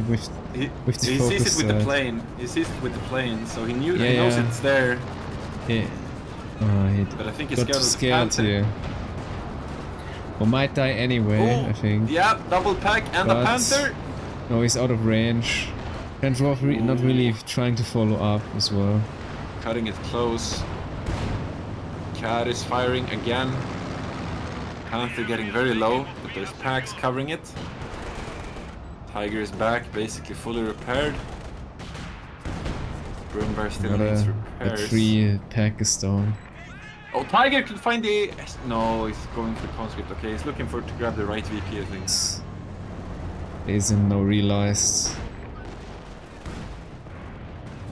focus He sees it with the plane. He sees it with the plane, so he knows it's there. Yeah. But I think he's got too scared here. Or might die anyway, I think. Yeah, double pack and a Panther. No, he's out of range. GiantDwarf not really trying to follow up as well. Cutting it close. Cat is firing again. Panther getting very low, but there's packs covering it. Tiger is back, basically fully repaired. Broombear still needs repairs. The 3 pack is down. Oh, Tiger could find the... No, he's going for conscript. Okay, he's looking to grab the right VP, I think. Isn't no realized.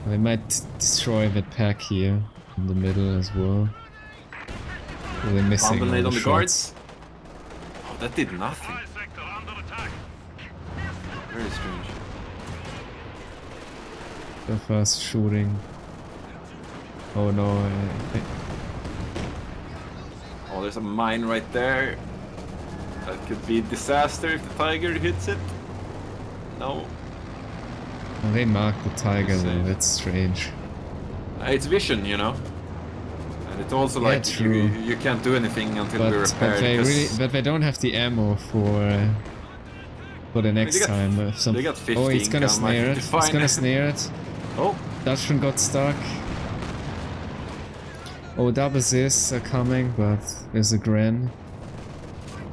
They might destroy that pack here in the middle as well. They're missing all the shots. Oh, that did nothing. Very strange. So fast shooting. Oh no. Oh, there's a mine right there. That could be a disaster if the Tiger hits it. No. Oh, they marked the Tiger though, that's strange. It's vision, you know? And it's also like you can't do anything until we repair. But they don't have the ammo for the next time. They got 15. Oh, he's gonna snare it. He's gonna snare it. Oh, Dutchman got stuck. Oh, double assists are coming, but there's a Gren.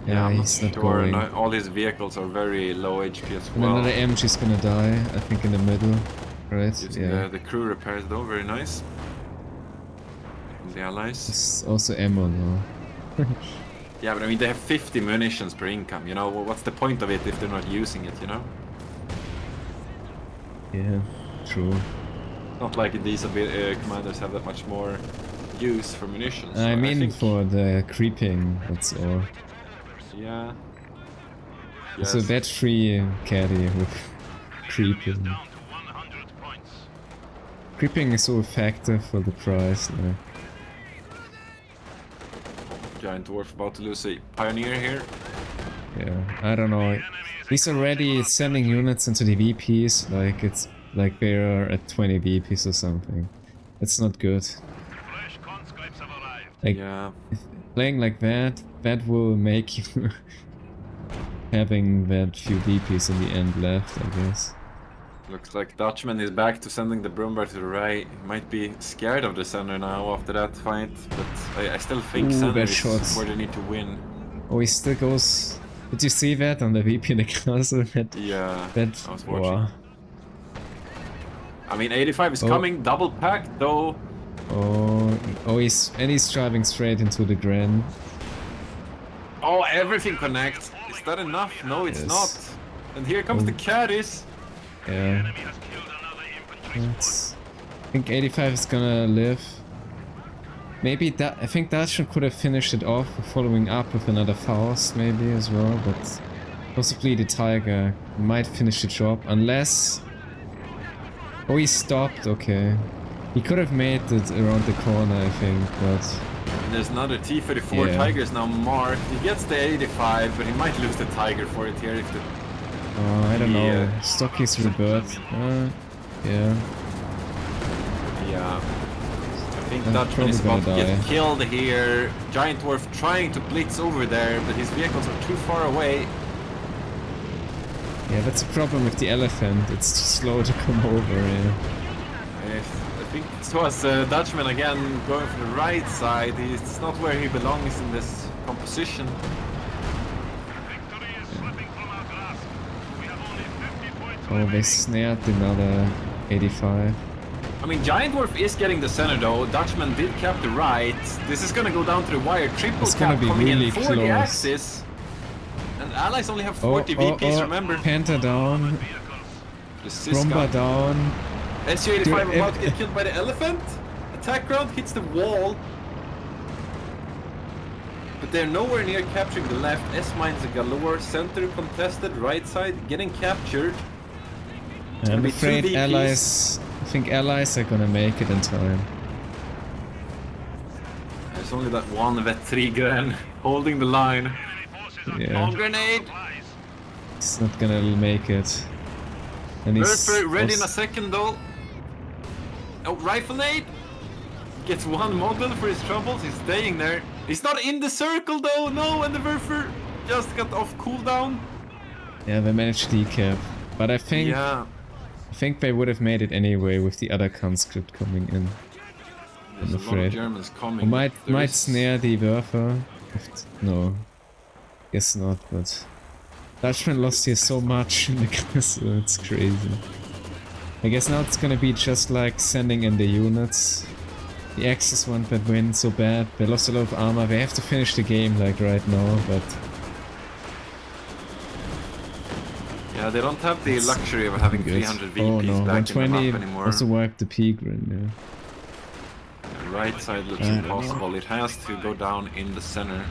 Yeah, he's not going. All his vehicles are very low HP as well. And another MG's gonna die, I think, in the middle. Right? The crew repairs though, very nice. From the allies. It's also ammo though. Yeah, but I mean, they have 50 munitions per income, you know? What's the point of it if they're not using it, you know? Yeah, true. Not like these commanders have that much more use for munitions. I mean, for the creeping, that's all. Yeah. It's a bat-free caddy with creeping. Creeping is so effective for the price. Like. GiantDwarf about to lose a pioneer here. Yeah, I don't know. He's already sending units into the VPs, like it's like they are at 20 VPs or something. It's not good. Like, playing like that will make you having that few VPs in the end left, I guess. Looks like Dutchman is back to sending the Broombear to the right. He might be scared of the center now after that fight, but I still think center is where they need to win. Oh, he still goes... Did you see that on the VP in the castle? Yeah, I was watching. Wow. I mean, 85 is coming, double pack though. Oh, he's driving straight into the Gren. Oh, everything connects. Is that enough? No, it's not. And here comes the caddies. Yeah. I think 85 is gonna live. Maybe I think Dutchman could have finished it off following up with another Faust maybe as well, but possibly the Tiger might finish the job unless... Oh, he stopped, okay. He could have made it around the corner, I think, but... And there's another T-34 Tiger is now marked. He gets the 85, but he might lose the Tiger for it here if the... I don't know. Stocky's rebirth. Yeah. Yeah. I think Dutchman is about to get killed here. GiantDwarf trying to blitz over there, but his vehicles are too far away. Yeah, that's a problem with the elephant. It's too slow to come over, yeah. I think this was Dutchman again going for the right side. It's not where he belongs in this composition. Oh, they snared another 85. I mean, GiantDwarf is getting the center though. Dutchman did cap the right. This is gonna go down to the wire. Triple It's cap gonna be coming really in for close. the axis. And allies only have 40 VPs, remember? Panther down. The Romba down. SU-85 about to get killed by the elephant. Attack round hits the wall. But they're nowhere near capturing the left. S-mines a galore. Center contested. Right side getting captured. I'm afraid allies... I think allies are gonna make it in time. There's only that one Vet3 Gren holding the line. Yeah. Bomb grenade! He's not gonna make it. And he's ready in a second though. Oh, rifle aid! Gets one model for his troubles, he's staying there. He's not in the circle though, no, and the Werfer just got off cooldown. Yeah, they managed decap. But I think... Yeah. I think they would have made it anyway with the other conscript coming in. There's I'm afraid. a lot of Germans coming. Might snare the Werfer. No. Guess not, but... Dutchman lost here so much in the castle, it's crazy. I guess now it's gonna be just like sending in the units. The Axis won't that win so bad, they lost a lot of armor, they have to finish the game like right now, but... Yeah, they don't have the luxury of having 300 VPs back in the map anymore. Also wiped the P-Grin, yeah. The right side looks impossible, it has to go down in the center.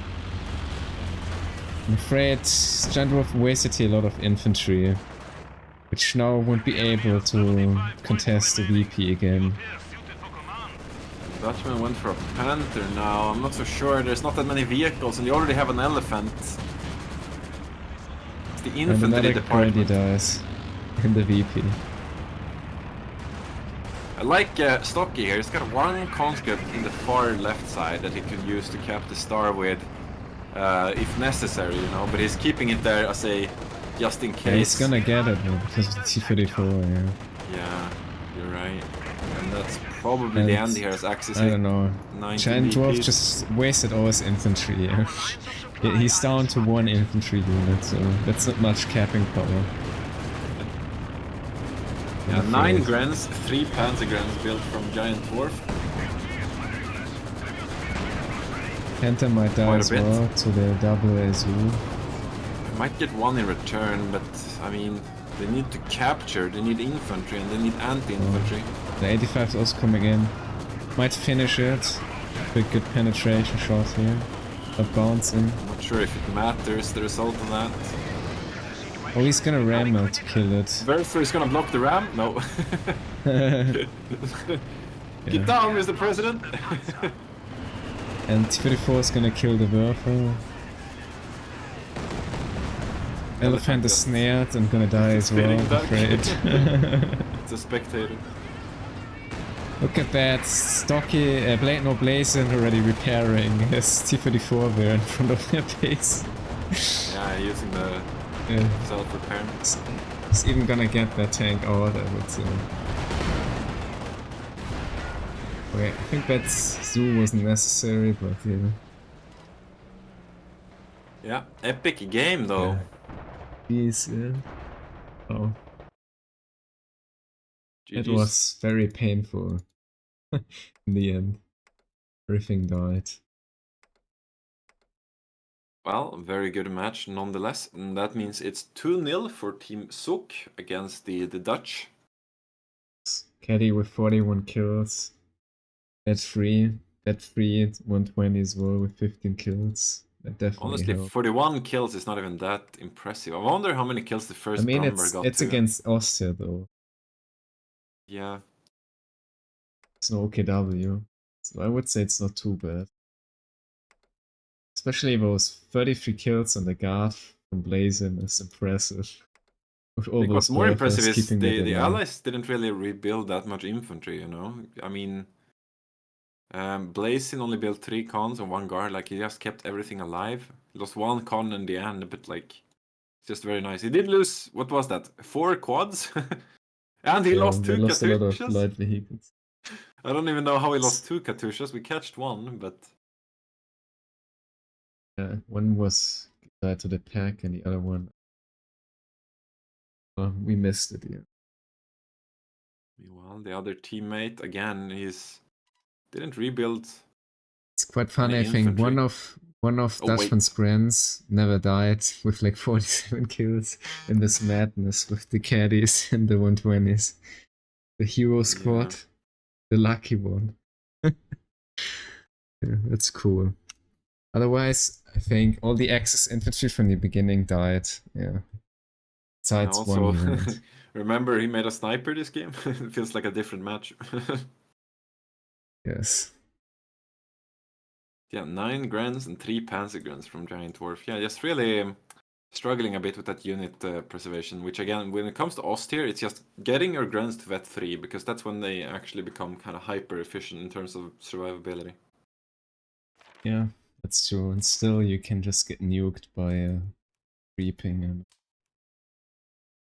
I'm afraid GiantDwarf wasted here a lot of infantry, which now won't be able to contest the VP again. Dutchman went for a Panther now, I'm not so sure, there's not that many vehicles and you already have an elephant. It's the infantry department. Dies in the VP. I like Stocky here, he's got one conscript in the far left side that he could use to cap the star with. If necessary, you know, but he's keeping it there as a just in case. Yeah, he's gonna get it though, because of the T-34, yeah. Yeah, you're right. And that's probably the end here as Axis. I don't know. GiantDwarf just wasted all his infantry, yeah. He's down to one infantry unit, so that's not much capping power. Yeah, 9 Grens, 3 Panzer Grens built from GiantDwarf. Panther might die as well to the double SU. Might get one in return, but I mean, they need to capture, they need infantry and they need anti-infantry. The 85 is also coming in. Might finish it. Good penetration shot here. A bounce in. I'm not sure if it matters, the result of that. Oh, he's gonna ram it to kill it. Werfer is gonna block the ram? No. Get down, Mr. President! And T-34 is gonna kill the Werfer. Elephant is snared and gonna die as well, I'm afraid. It's a spectator. Look at that, Stocky, Blazin already repairing his T-34 there in front of their base. Yeah, using the self-repair. He's even gonna get that tank out, I would say. Okay, I think that zoo wasn't necessary, but yeah. Yeah, epic game though. Jeez, yeah. Oh. GG's. It was very painful. In the end. Everything died. Well, very good match nonetheless. And that means it's 2-0 for Team SOK against the Dutch. Caddy with 41 kills. Bet3 120 as well with 15 kills. That definitely honestly helped. 41 kills is not even that impressive. I wonder how many kills the first Brumber got. It's against Austria though. Yeah. It's no OKW. So I would say it's not too bad. Especially those 33 kills on the guard from Blazin is impressive. What's more impressive is the Allies didn't really rebuild that much infantry, you know? I mean, Blazin only built 3 cons and 1 guard, like he just kept everything alive. He lost 1 con in the end, but like, it's just very nice. He did lose, what was that, 4 quads? And he lost 2 lost a lot of Katyushas? light vehicles. I don't even know how we lost 2 Katyushas. We catched 1, but one was tied to the pack, and the other one, we missed it. Yeah. meanwhile the other teammate again, he's didn't rebuild It's quite funny. any I think infantry. one of Oh, wait. Dutchman's friends never died with like 47 kills in this madness with the caddies and the 120s. The hero squad, the lucky one. Yeah, that's cool. Otherwise, I think all the Axis infantry from the beginning died. Yeah. Besides Also, one unit. remember he made a sniper this game? It feels like a different match. Yes. Yeah, 9 Grens and 3 Panzer Grens from GiantDwarf. Yeah, just really struggling a bit with that unit preservation, which again, when it comes to Ost here, it's just getting your Grens to vet 3, because that's when they actually become kind of hyper efficient in terms of survivability. Yeah, that's true. And still, you can just get nuked by creeping and